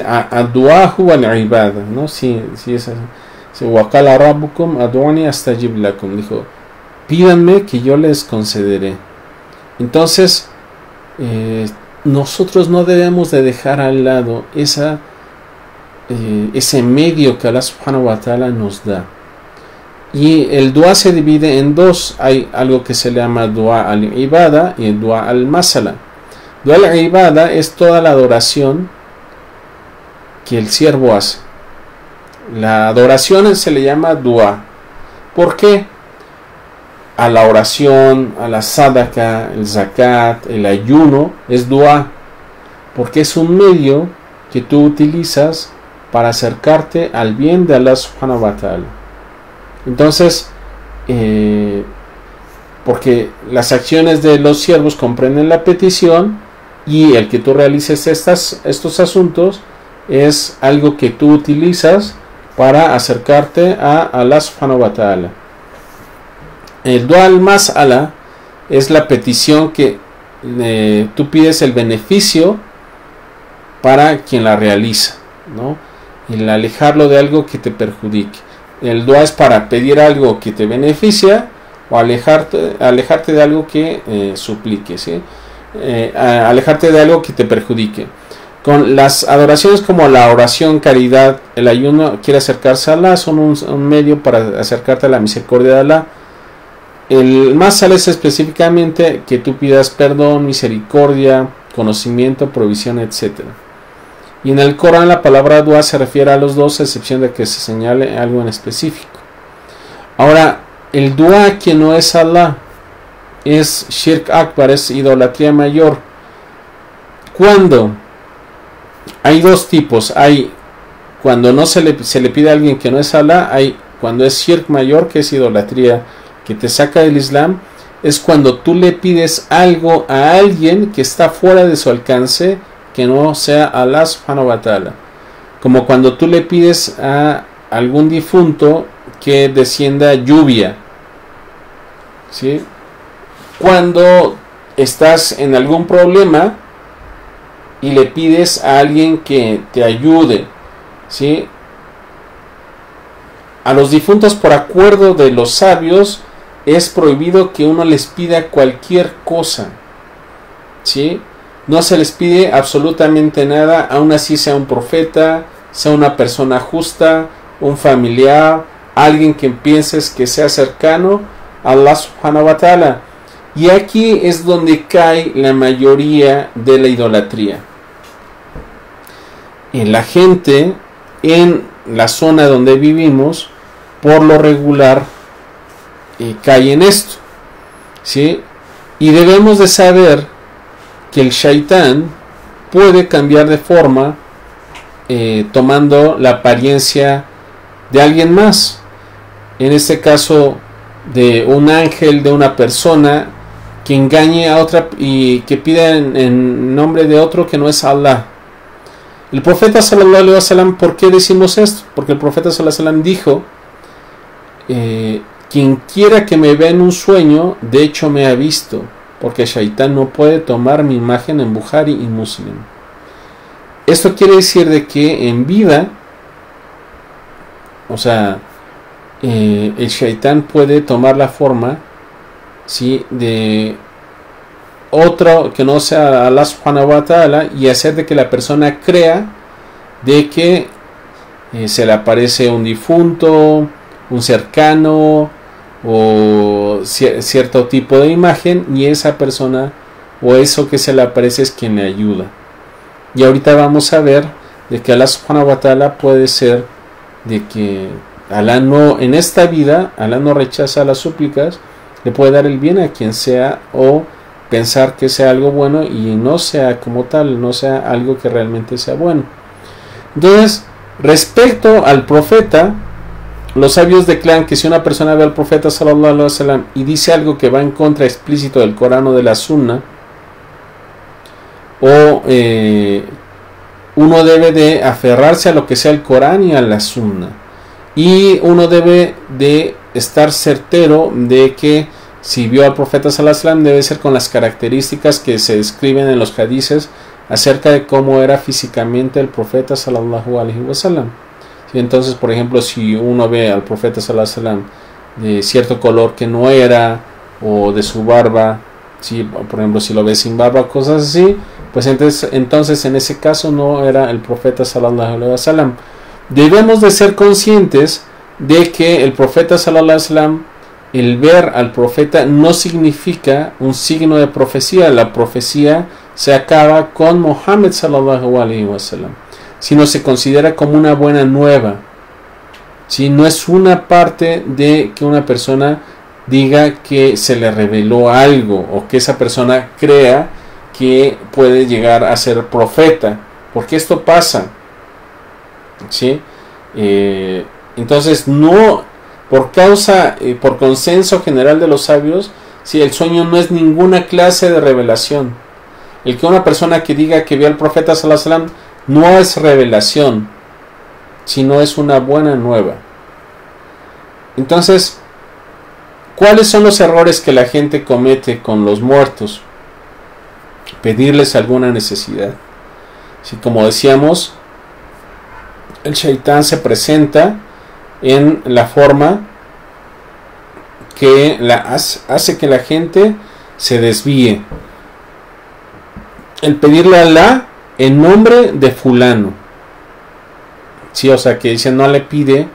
A: ad-dua wal ibada, ¿no? Sí es así. Waqala rabbukum ad'uni astajib lakum, dijo: pídanme que yo les concederé. Entonces, nosotros no debemos de dejar al lado ese medio que Allah subhanahu wa ta'ala nos da. Y el dua se divide en dos. Hay algo que se llama dua al-ibada y el dua al-masala. Dua al-ibada es toda la adoración que el siervo hace. La adoración se le llama dua. ¿Por qué? A la oración, a la sadaqa, el zakat, el ayuno, es dua. Porque es un medio que tú utilizas para acercarte al bien de Allah subhanahu wa ta'ala. Entonces, porque las acciones de los siervos comprenden la petición, y el que tú realices estos asuntos es algo que tú utilizas para acercarte a Allah subhanahu wa ta'ala. El dua al-mas'ala es la petición que tú pides el beneficio para quien la realiza, ¿no? El alejarlo de algo que te perjudique. El dua es para pedir algo que te beneficia o alejarte de algo que suplique, ¿sí? Alejarte de algo que te perjudique. Con las adoraciones como la oración, caridad, el ayuno, quiere acercarse a Allah, son un medio para acercarte a la misericordia de Allah. El masala es específicamente que tú pidas perdón, misericordia, conocimiento, provisión, etc. Y en el Corán la palabra dua se refiere a los dos, a excepción de que se señale algo en específico. Ahora, el dua que no es Allah es shirk akbar, es idolatría mayor. ¿Cuándo? Hay dos tipos. Hay cuando no se le pide a alguien que no es Allah. Hay cuando es shirk mayor, que es idolatría que te saca del Islam. Es cuando tú le pides algo a alguien que está fuera de su alcance, que no sea Allah subhanahu wa ta'ala. Como cuando tú le pides a algún difunto que descienda lluvia, ¿sí? Cuando estás en algún problema y le pides a alguien que te ayude, ¿sí? A los difuntos, por acuerdo de los sabios, es prohibido que uno les pida cualquier cosa, ¿sí? No se les pide absolutamente nada, aun así sea un profeta, sea una persona justa, un familiar, alguien que pienses que sea cercano a Allah subhanahu wa ta'ala. Y aquí es donde cae la mayoría de la idolatría. La gente en la zona donde vivimos, por lo regular, cae en esto, ¿sí? Y debemos de saber que el shaitán puede cambiar de forma tomando la apariencia de alguien más, en este caso de un ángel, de una persona que engañe a otra y que pida en nombre de otro que no es Allah. El profeta sallallahu alaihi wasallam, ¿por qué decimos esto? Porque el profeta sallallahu alaihi wasallam dijo, quien quiera que me vea en un sueño, de hecho me ha visto, porque Shaitán no puede tomar mi imagen en Bukhari y Muslim. Esto quiere decir de que en vida, o sea, el Shaitán puede tomar la forma, ¿sí?, de otro que no sea Allah subhanahu wa ta'ala, y hacer de que la persona crea de que se le aparece un difunto, un cercano o cierto tipo de imagen, y esa persona o eso que se le aparece es quien le ayuda. Y ahorita vamos a ver de que Allah subhanahu wa ta'ala puede ser de que Allah no, en esta vida Allah no rechaza las súplicas, le puede dar el bien a quien sea o pensar que sea algo bueno y no sea como tal, no sea algo que realmente sea bueno. Entonces, respecto al profeta, los sabios declaran que si una persona ve al profeta sallallahu alaihi wasallam y dice algo que va en contra explícito del Corán o de la Sunna, o uno debe de aferrarse a lo que sea el Corán y a la Sunna, y uno debe de estar certero de que si vio al profeta sallallahu alaihi wasallam debe ser con las características que se describen en los hadices acerca de cómo era físicamente el profeta sallallahu alaihi wasallam. Entonces, por ejemplo, si uno ve al profeta sallallahu alaihi wasallam de cierto color que no era, o de su barba, ¿sí?, por ejemplo, si lo ve sin barba, cosas así, pues entonces en ese caso no era el profeta sallallahu alaihi wasallam. Debemos de ser conscientes de que el profeta sallallahu alaihi wasallam, el ver al profeta no significa un signo de profecía. La profecía se acaba con Muhammad sallallahu alaihi wasallam, sino se considera como una buena nueva. Si no es una parte de que una persona diga que se le reveló algo o que esa persona crea que puede llegar a ser profeta, porque esto pasa, ¿sí? Entonces no, por consenso general de los sabios, si el sueño no es ninguna clase de revelación. El que una persona que diga que vio al profeta sallallahu alaihi wasallam no es revelación, sino es una buena nueva. Entonces, ¿cuáles son los errores que la gente comete con los muertos? Pedirles alguna necesidad. Si, como decíamos, el shaitán se presenta en la forma que hace que la gente se desvíe. El pedirle a Alá en nombre de fulano. Sí, o sea que dice, no le pide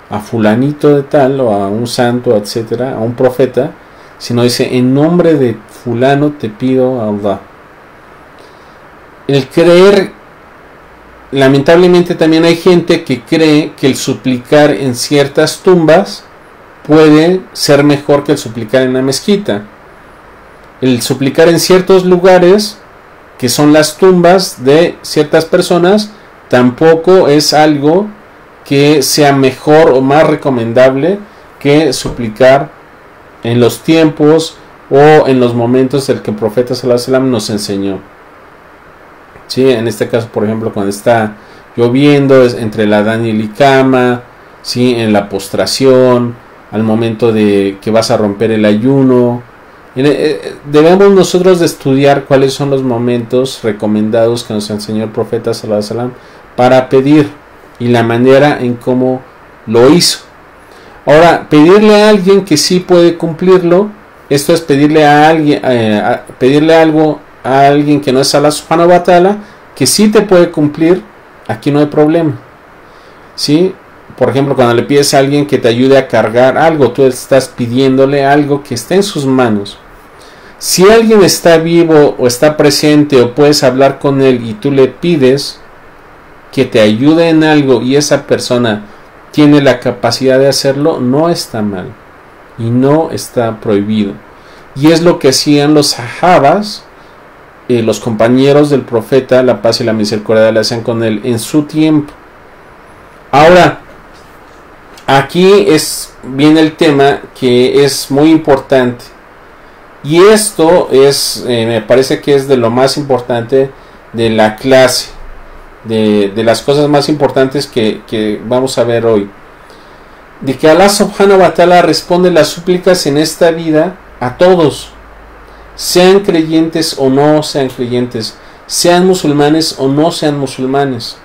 A: a fulanito de tal o a un santo, etcétera, a un profeta, sino dice, en nombre de fulano te pido a Allah. El creer, lamentablemente también hay gente que cree que el suplicar en ciertas tumbas puede ser mejor que el suplicar en la mezquita. El suplicar en ciertos lugares, que son las tumbas de ciertas personas, tampoco es algo que sea mejor o más recomendable que suplicar en los tiempos o en los momentos del que el profeta sallallahu alaihi wasallam nos enseñó. ¿Sí? En este caso, por ejemplo, cuando está lloviendo, es entre la Adán y el Iqama, ¿sí? En la postración, al momento de que vas a romper el ayuno. Debemos nosotros de estudiar cuáles son los momentos recomendados que nos enseñó el profeta sallallahu alaihi wasallam para pedir y la manera en cómo lo hizo. Ahora, pedirle a alguien que sí puede cumplirlo, esto es pedirle a alguien, pedirle algo a alguien que no es Allah subhanahu wa ta'ala, que sí te puede cumplir, aquí no hay problema. ¿Sí? Por ejemplo, cuando le pides a alguien que te ayude a cargar algo, tú estás pidiéndole algo que esté en sus manos. Si alguien está vivo o está presente o puedes hablar con él y tú le pides que te ayude en algo y esa persona tiene la capacidad de hacerlo, no está mal y no está prohibido. Y es lo que hacían los sahabas, los compañeros del profeta, la paz y la misericordia le hacían con él en su tiempo. Ahora, aquí viene el tema que es muy importante. Y esto me parece que es de lo más importante de la clase, de las cosas más importantes que vamos a ver hoy. De que Allah subhanahu wa ta'ala responde las súplicas en esta vida a todos, sean creyentes o no sean creyentes, sean musulmanes o no sean musulmanes.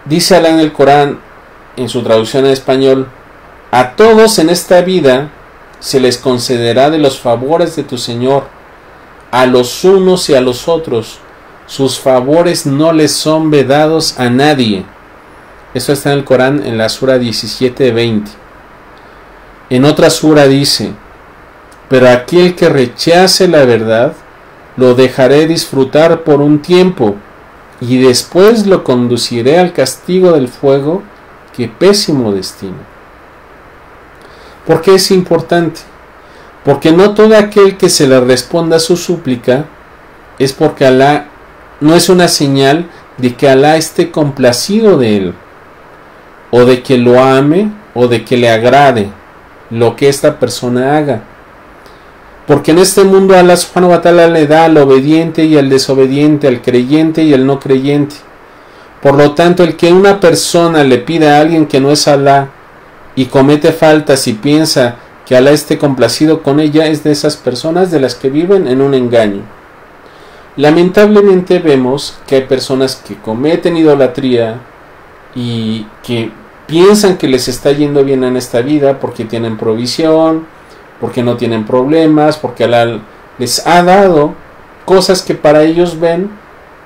A: Dice Allah en el Corán, en su traducción en español, a todos en esta vida se les concederá de los favores de tu Señor, a los unos y a los otros, sus favores no les son vedados a nadie. Esto está en el Corán, en la sura 17:20. En otra sura dice, pero aquel que rechace la verdad, lo dejaré disfrutar por un tiempo, y después lo conduciré al castigo del fuego, que pésimo destino. ¿Por qué es importante? Porque no todo aquel que se le responda a su súplica es porque Alá, no es una señal de que Alá esté complacido de él, o de que lo ame, o de que le agrade lo que esta persona haga. Porque en este mundo Allah subhanahu wa ta'ala le da al obediente y al desobediente, al creyente y al no creyente. Por lo tanto, el que una persona le pida a alguien que no es Alá y comete faltas y piensa que Alá esté complacido con ella, es de esas personas de las que viven en un engaño. Lamentablemente vemos que hay personas que cometen idolatría y que piensan que les está yendo bien en esta vida porque tienen provisión, porque no tienen problemas, porque Alá les ha dado cosas que para ellos ven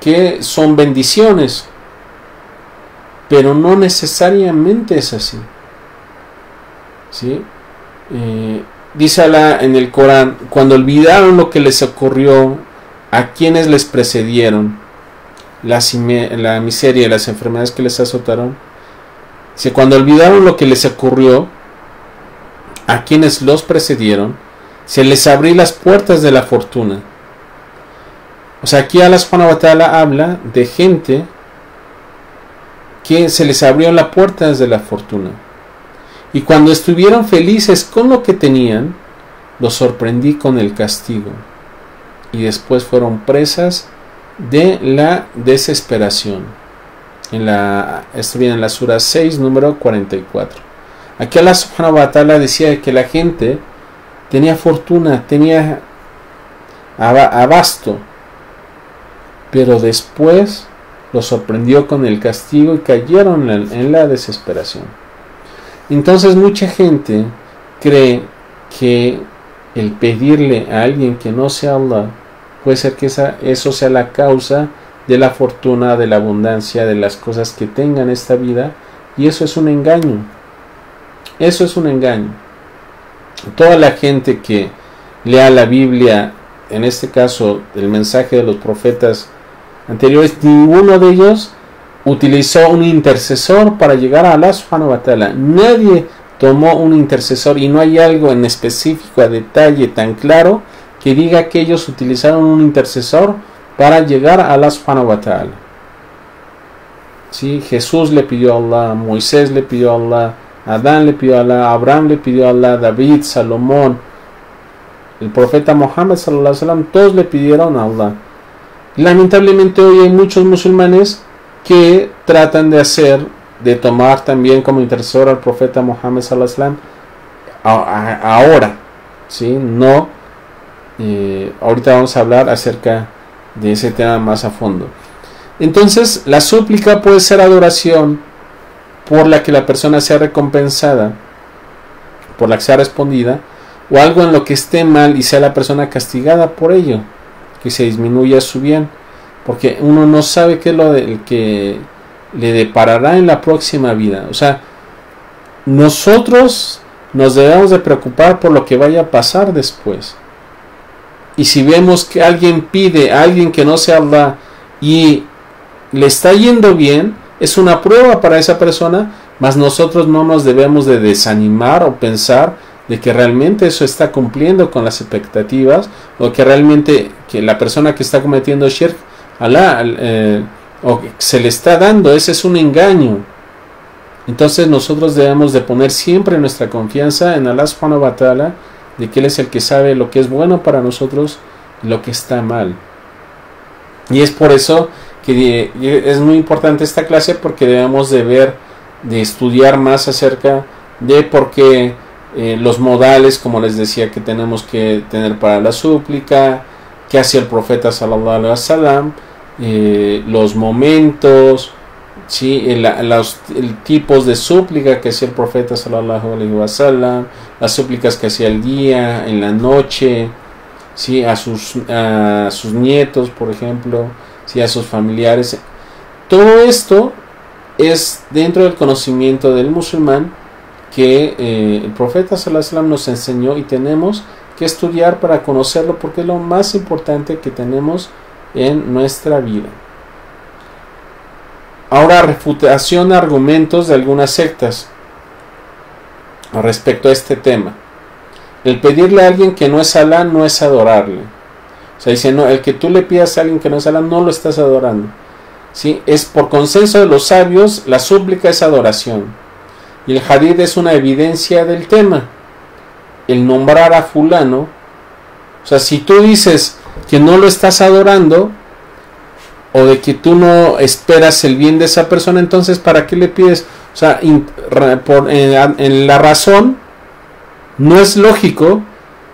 A: que son bendiciones, pero no necesariamente es así, ¿sí? Dice Alá en el Corán: cuando olvidaron lo que les ocurrió a quienes les precedieron, la miseria y las enfermedades que les azotaron, si cuando olvidaron lo que les ocurrió a quienes los precedieron, se les abrió las puertas de la fortuna. O sea, aquí Allah subhanahu wa ta'ala habla de gente que se les abrió las puertas de la fortuna. Y cuando estuvieron felices con lo que tenían, los sorprendí con el castigo. Y después fueron presas de la desesperación. Esto viene en la sura 6, número 44. Aquí Allah subhanahu wa ta'ala decía que la gente tenía fortuna, tenía abasto, pero después los sorprendió con el castigo y cayeron en la desesperación. Entonces mucha gente cree que el pedirle a alguien que no sea Allah puede ser que eso sea la causa de la fortuna, de la abundancia, de las cosas que tengan esta vida, y eso es un engaño. Eso es un engaño. Toda la gente que lea la Biblia, en este caso el mensaje de los profetas anteriores, ninguno de ellos utilizó un intercesor para llegar a Allah subhanahu wa ta'ala. Nadie tomó un intercesor, y no hay algo en específico, a detalle tan claro, que diga que ellos utilizaron un intercesor para llegar a Allah subhanahu wa ta'ala. ¿Sí? Jesús le pidió a Allah, Moisés le pidió a Allah, Adán le pidió a Allah, Abraham le pidió a Allah, David, Salomón, el profeta Muhammad sallallahu alaihi wasallam, todos le pidieron a Allah. Lamentablemente hoy hay muchos musulmanes que tratan de tomar también como intercesor al profeta Muhammad sallallahu alaihi wasallam ahora, ¿sí? No, ahorita vamos a hablar acerca de ese tema más a fondo. Entonces, la súplica puede ser adoración por la que la persona sea recompensada, por la que sea respondida, o algo en lo que esté mal y sea la persona castigada por ello, que se disminuya su bien, porque uno no sabe qué es lo que le deparará en la próxima vida. O sea, nosotros nos debemos de preocupar por lo que vaya a pasar después. Y si vemos que alguien pide a alguien que no sea Allah y le está yendo bien, es una prueba para esa persona, mas nosotros no nos debemos de desanimar o pensar de que realmente eso está cumpliendo con las expectativas, o que realmente que la persona que está cometiendo shirk Allah o se le está dando, ese es un engaño. Entonces nosotros debemos de poner siempre nuestra confianza en Allah subhanahu wa ta'ala, de que Él es el que sabe lo que es bueno para nosotros y lo que está mal. Y es por eso que es muy importante esta clase, porque debemos de estudiar más acerca de por qué los modales, como les decía, que tenemos que tener para la súplica, que hacía el profeta sallallahu alaihi wasallam, los momentos, ¿sí? Los tipos de súplica que hacía el profeta sallallahu alaihi wasallam, las súplicas que hacía el día, en la noche, ¿sí? a sus nietos, por ejemplo, ¿sí? A sus familiares. Todo esto es dentro del conocimiento del musulmán que el profeta sallallahu alaihi wasallam nos enseñó, y tenemos que estudiar para conocerlo, porque es lo más importante que tenemos en nuestra vida. Ahora, refutación de argumentos de algunas sectas respecto a este tema. El pedirle a alguien que no es Alá no es adorarle. O sea, dice, no, el que tú le pidas a alguien que no es Alá no lo estás adorando, ¿sí? Es por consenso de los sabios, la súplica es adoración. Y el hadith es una evidencia del tema. El nombrar a fulano, o sea, si tú dices que no lo estás adorando, o de que tú no esperas el bien de esa persona, entonces ¿para qué le pides? O sea, en la razón no es lógico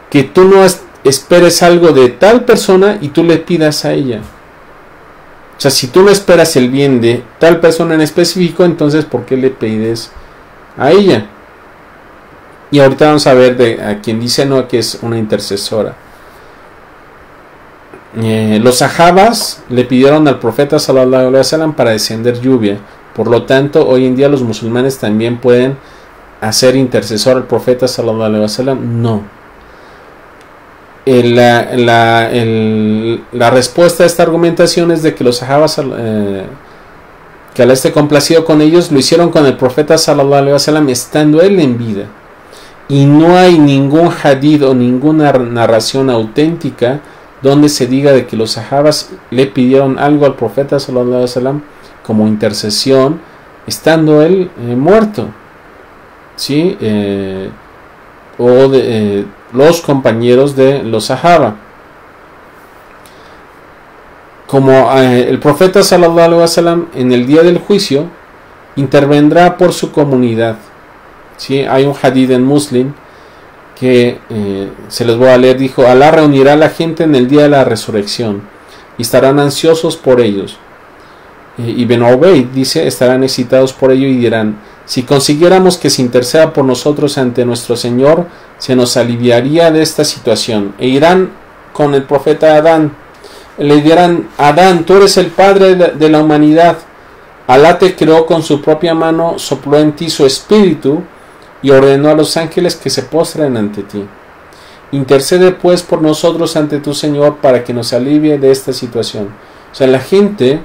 A: que tú no esperes algo de tal persona y tú le pidas a ella. O sea, si tú no esperas el bien de tal persona en específico, entonces ¿por qué le pides a ella? Y ahorita vamos a ver a quien dice no, que es una intercesora. los sahabas le pidieron al profeta sallallahu alaihi wasallam para descender lluvia. Por lo tanto, hoy en día los musulmanes también pueden hacer intercesor al profeta sallallahu alaihi wasallam. No. La respuesta a esta argumentación es de que los sahabas, que Allah esté complacido con ellos, lo hicieron con el profeta sallallahu alaihi wasallam estando él en vida. Y no hay ningún hadith o ninguna narración auténtica donde se diga de que los sahabas le pidieron algo al profeta sallallahu alaihi wasallam como intercesión estando él muerto, ¿sí? Los compañeros de los sahaba. Como el profeta sallallahu alaihi wasallam en el día del juicio intervendrá por su comunidad, ¿sí? Hay un hadith en Muslim que se les voy a leer. Dijo: Alá reunirá a la gente en el día de la resurrección y estarán ansiosos por ellos. Ibn Ubayd dice: estarán excitados por ello y dirán: si consiguiéramos que se interceda por nosotros ante nuestro Señor, se nos aliviaría de esta situación. E irán con el profeta Adán, le dirán: Adán, tú eres el padre de la humanidad. Alá te creó con su propia mano, sopló en ti su espíritu y ordenó a los ángeles que se postren ante ti. Intercede pues por nosotros ante tu Señor para que nos alivie de esta situación. O sea, la gente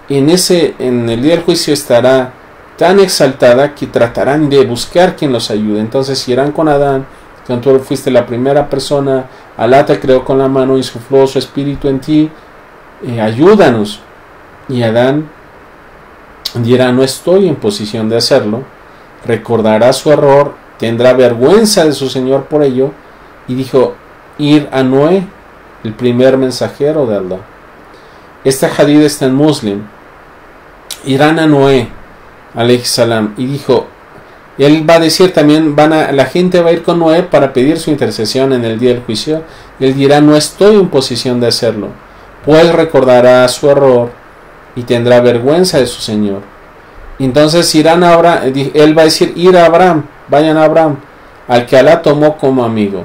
A: en el día del juicio estará tan exaltada que tratarán de buscar quien los ayude. Entonces irán con Adán: tú fuiste la primera persona, Alá te creó con la mano y sufló su espíritu en ti, ayúdanos. Y Adán dirá: no estoy en posición de hacerlo. Recordará su error, tendrá vergüenza de su Señor por ello, y dijo: ir a Noé, el primer mensajero de Allah. Este hadith está en Muslim. Irán a Noé alayhi salam, y dijo, él va a decir también, la gente va a ir con Noé para pedir su intercesión en el día del juicio. Él dirá: no estoy en posición de hacerlo, pues recordará su error y tendrá vergüenza de su Señor. Entonces irán a Abraham, él va a decir: ir a Abraham, vayan a Abraham, al que Alá tomó como amigo.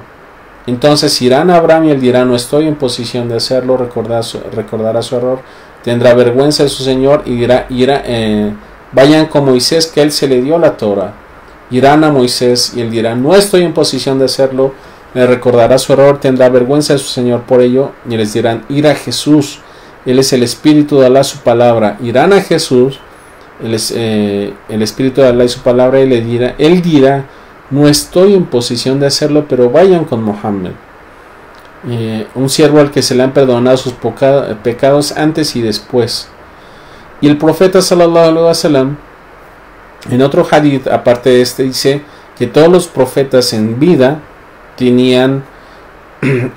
A: Entonces irán a Abraham y él dirá: no estoy en posición de hacerlo, recordará su error, tendrá vergüenza de su Señor y dirá: vayan con Moisés, que él se le dio la Torah. Irán a Moisés y él dirá: no estoy en posición de hacerlo, le recordará su error, tendrá vergüenza de su Señor por ello, y les dirán: ir a Jesús, él es el Espíritu de Allah, su palabra. Irán a Jesús, el Espíritu de Allah y su palabra, y él dirá: no estoy en posición de hacerlo, pero vayan con Muhammad, un siervo al que se le han perdonado sus pecados antes y después. Y el profeta sallallahu alaihi wasallam en otro hadith aparte de este dice que todos los profetas en vida tenían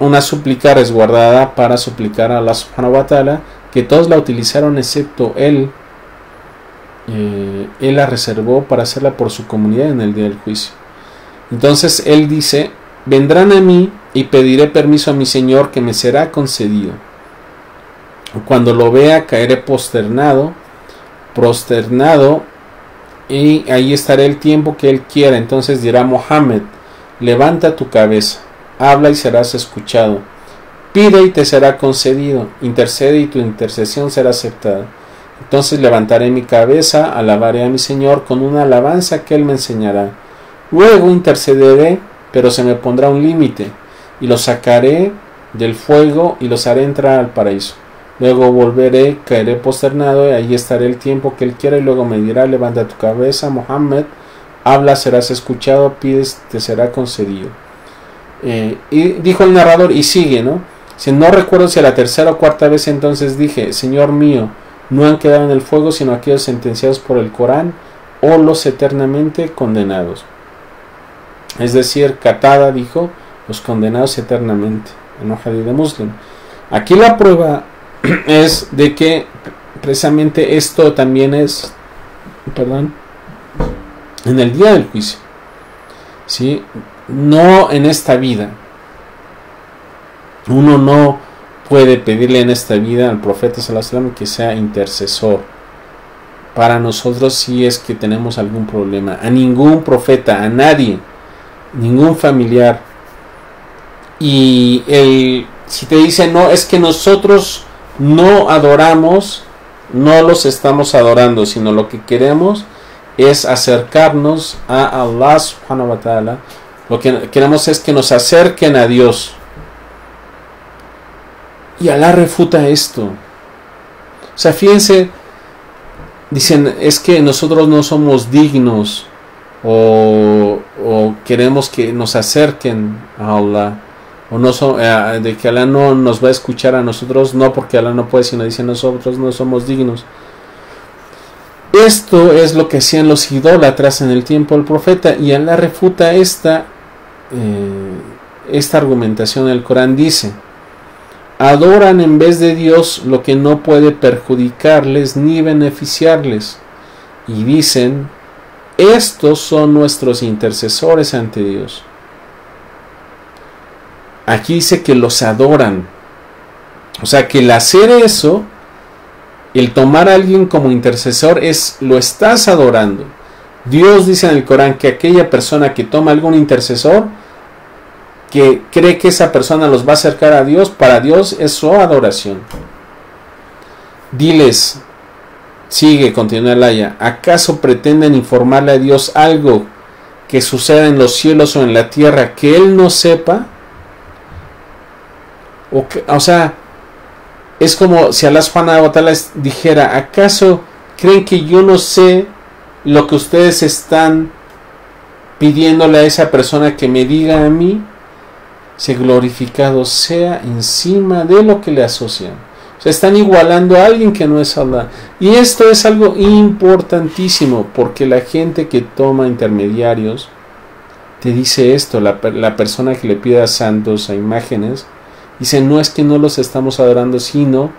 A: una súplica resguardada para suplicar a Allah subhanahu wa ta'ala, que todos la utilizaron excepto él. Él la reservó para hacerla por su comunidad en el día del juicio. Entonces él dice: vendrán a mí y pediré permiso a mi Señor, que me será concedido. Cuando lo vea, caeré prosternado, y ahí estaré el tiempo que él quiera. Entonces dirá Muhammad: levanta tu cabeza, habla y serás escuchado, pide y te será concedido, intercede y tu intercesión será aceptada. Entonces levantaré mi cabeza, alabaré a mi Señor con una alabanza que él me enseñará. Luego intercederé, pero se me pondrá un límite, y los sacaré del fuego y los haré entrar al paraíso. Luego volveré, caeré posternado, y allí estaré el tiempo que él quiera, y luego me dirá: levanta tu cabeza, Muhammad, habla, serás escuchado, pides, te será concedido. Y dijo el narrador, y sigue, ¿no? Si no recuerdo si a la tercera o cuarta vez entonces dije: Señor mío, no han quedado en el fuego sino aquellos sentenciados por el Corán o los eternamente condenados. Es decir, Qatada dijo: los condenados eternamente, en un hadith de Muslim. Aquí la prueba es de que precisamente esto también es, en el día del juicio, ¿sí? No en esta vida. Uno no puede pedirle en esta vida al profeta sallallahu alaihi wasallam que sea intercesor para nosotros si es que tenemos algún problema. A ningún profeta, a nadie, ningún familiar. Y Si te dicen, no, es que nosotros no adoramos, no los estamos adorando, sino lo que queremos es acercarnos a Allah subhanahu wa ta'ala. Lo que queremos es que nos acerquen a Dios. Y Allah refuta esto. O sea, fíjense, dicen, es que nosotros no somos dignos o queremos que nos acerquen a Allah. O no de que Allah no nos va a escuchar a nosotros, no porque Allah no puede, sino dice nosotros no somos dignos. Esto es lo que hacían los idólatras en el tiempo del profeta, y Allah refuta esta argumentación. El Corán dice: adoran en vez de Dios lo que no puede perjudicarles ni beneficiarles, y dicen: estos son nuestros intercesores ante Dios. Aquí dice que los adoran. O sea, que el hacer eso, el tomar a alguien como intercesor, lo estás adorando. Dios dice en el Corán que aquella persona que toma algún intercesor, que cree que esa persona los va a acercar a Dios, para Dios es su adoración. Diles, continúa el aya, ¿acaso pretenden informarle a Dios algo que suceda en los cielos o en la tierra que Él no sepa? O sea, es como si Allah subhanahu wa ta'ala dijera: ¿acaso creen que yo no sé lo que ustedes están pidiéndole a esa persona que me diga a mí? Se glorificado sea encima de lo que le asocian. O sea, están igualando a alguien que no es Allah. Y esto es algo importantísimo, porque la gente que toma intermediarios te dice esto. La persona que le pide a santos, a imágenes, dice: no es que no los estamos adorando, sino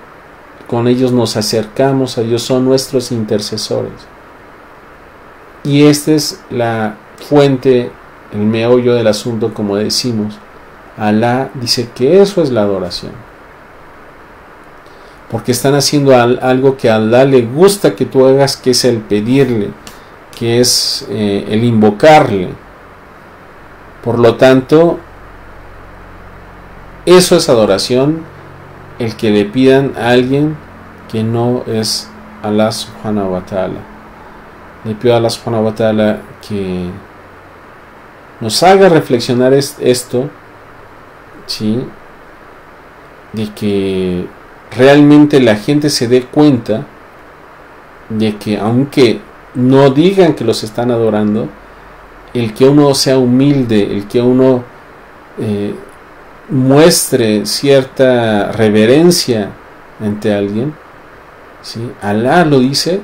A: con ellos nos acercamos a Dios, son nuestros intercesores. Y esta es la fuente, el meollo del asunto, como decimos. Allah dice que eso es la adoración, porque están haciendo algo que a Allah le gusta que tú hagas, que es el pedirle, que es el invocarle. Por lo tanto, eso es adoración, el que le pidan a alguien que no es Allah subhanahu wa ta'ala. Le pido a Allah subhanahu wa ta'ala que nos haga reflexionar esto, ¿sí? De que realmente la gente se dé cuenta de que, aunque no digan que los están adorando, el que uno sea humilde, el que uno muestre cierta reverencia ante alguien, ¿sí? Allah lo dice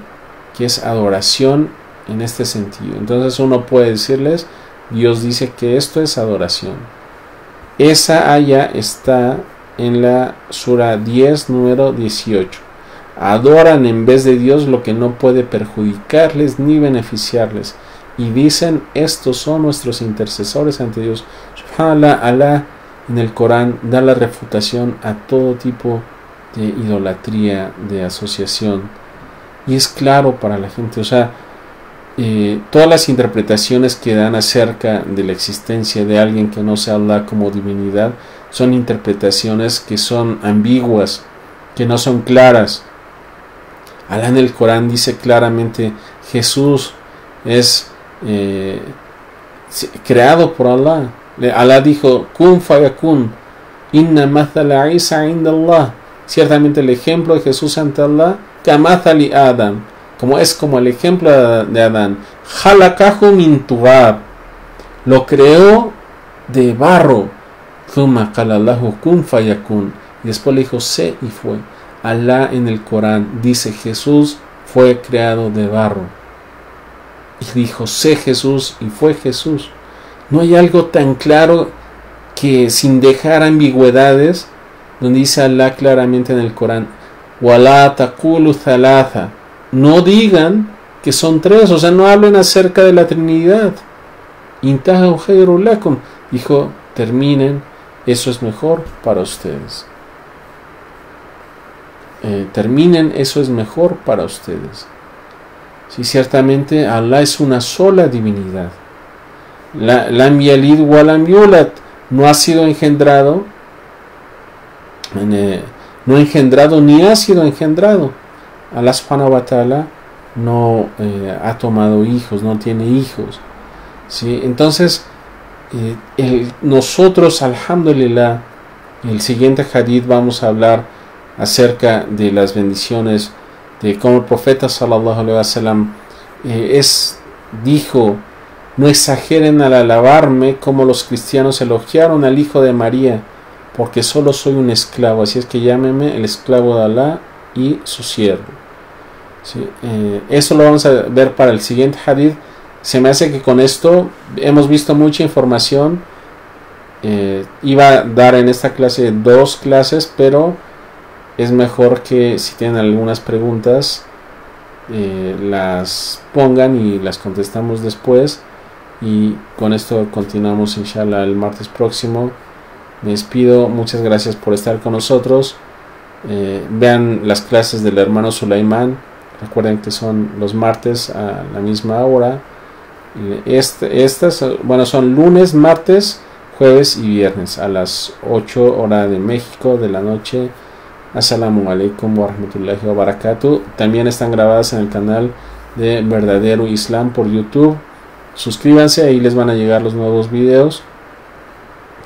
A: que es adoración en este sentido. Entonces uno puede decirles: Dios dice que esto es adoración. Esa aya está en la sura 10, número 18. Adoran en vez de Dios lo que no puede perjudicarles ni beneficiarles, y dicen: estos son nuestros intercesores ante Dios. Subhanallah, Allah en el Corán da la refutación a todo tipo de idolatría, de asociación, y es claro para la gente. O sea, todas las interpretaciones que dan acerca de la existencia de alguien que no sea Allah como divinidad son interpretaciones que son ambiguas, que no son claras. Allah en el Corán dice claramente: Jesús es creado por Allah. Allah dijo: kun fayakun, inna mathala Isa inda Allah. Ciertamente el ejemplo de Jesús ante Allah, kamathali Adam, como el ejemplo de Adán. Halakahu min tubab, lo creó de barro. Thumma qala lahu kun fayakun, y después le dijo: sé, y fue. Allah en el Corán dice: Jesús fue creado de barro, y dijo: sé Jesús, y fue Jesús. No hay algo tan claro que, sin dejar ambigüedades, donde dice Allah claramente en el Corán: wala taqulu thalatha, no digan que son tres. O sea, no hablen acerca de la Trinidad. Intahu khairul lakum, dijo: terminen, eso es mejor para ustedes. Terminen, eso es mejor para ustedes. Sí, ciertamente Allah es una sola divinidad. Lam yalid wa lam yulad, no ha sido engendrado no engendrado ni ha sido engendrado. Allah subhanahu wa ta'ala no ha tomado hijos, no tiene hijos, ¿sí? Entonces nosotros, alhamdulillah, el siguiente hadith vamos a hablar acerca de las bendiciones, de cómo el profeta sallallahu alaihi wasallam dijo: no exageren al alabarme como los cristianos elogiaron al hijo de María, porque solo soy un esclavo, así es que llámeme el esclavo de Allah y su siervo, ¿sí? Eso lo vamos a ver para el siguiente hadith. Se me hace que con esto hemos visto mucha información. Iba a dar en esta clase 2 clases, pero es mejor que si tienen algunas preguntas las pongan y las contestamos después. Y con esto continuamos inshallah el martes próximo. Me despido, muchas gracias por estar con nosotros. Vean las clases del hermano Sulaimán, recuerden que son los martes a la misma hora. Estas son lunes, martes, jueves y viernes a las 8 hora de México de la noche. Assalamu alaikum wa rahmatullahi wa barakatuh. También están grabadas en el canal de Verdadero Islam por YouTube. Suscríbanse, ahí les van a llegar los nuevos videos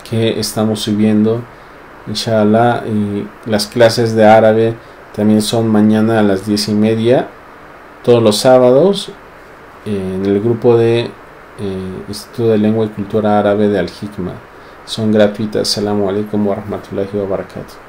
A: que estamos subiendo, inshallah. Y las clases de árabe también son mañana a las 10:30, todos los sábados, en el grupo de Instituto de Lengua y Cultura Árabe de Al-Hikma. Son gratuitas. Assalamu alaikum wa rahmatullahi wa barakatuh.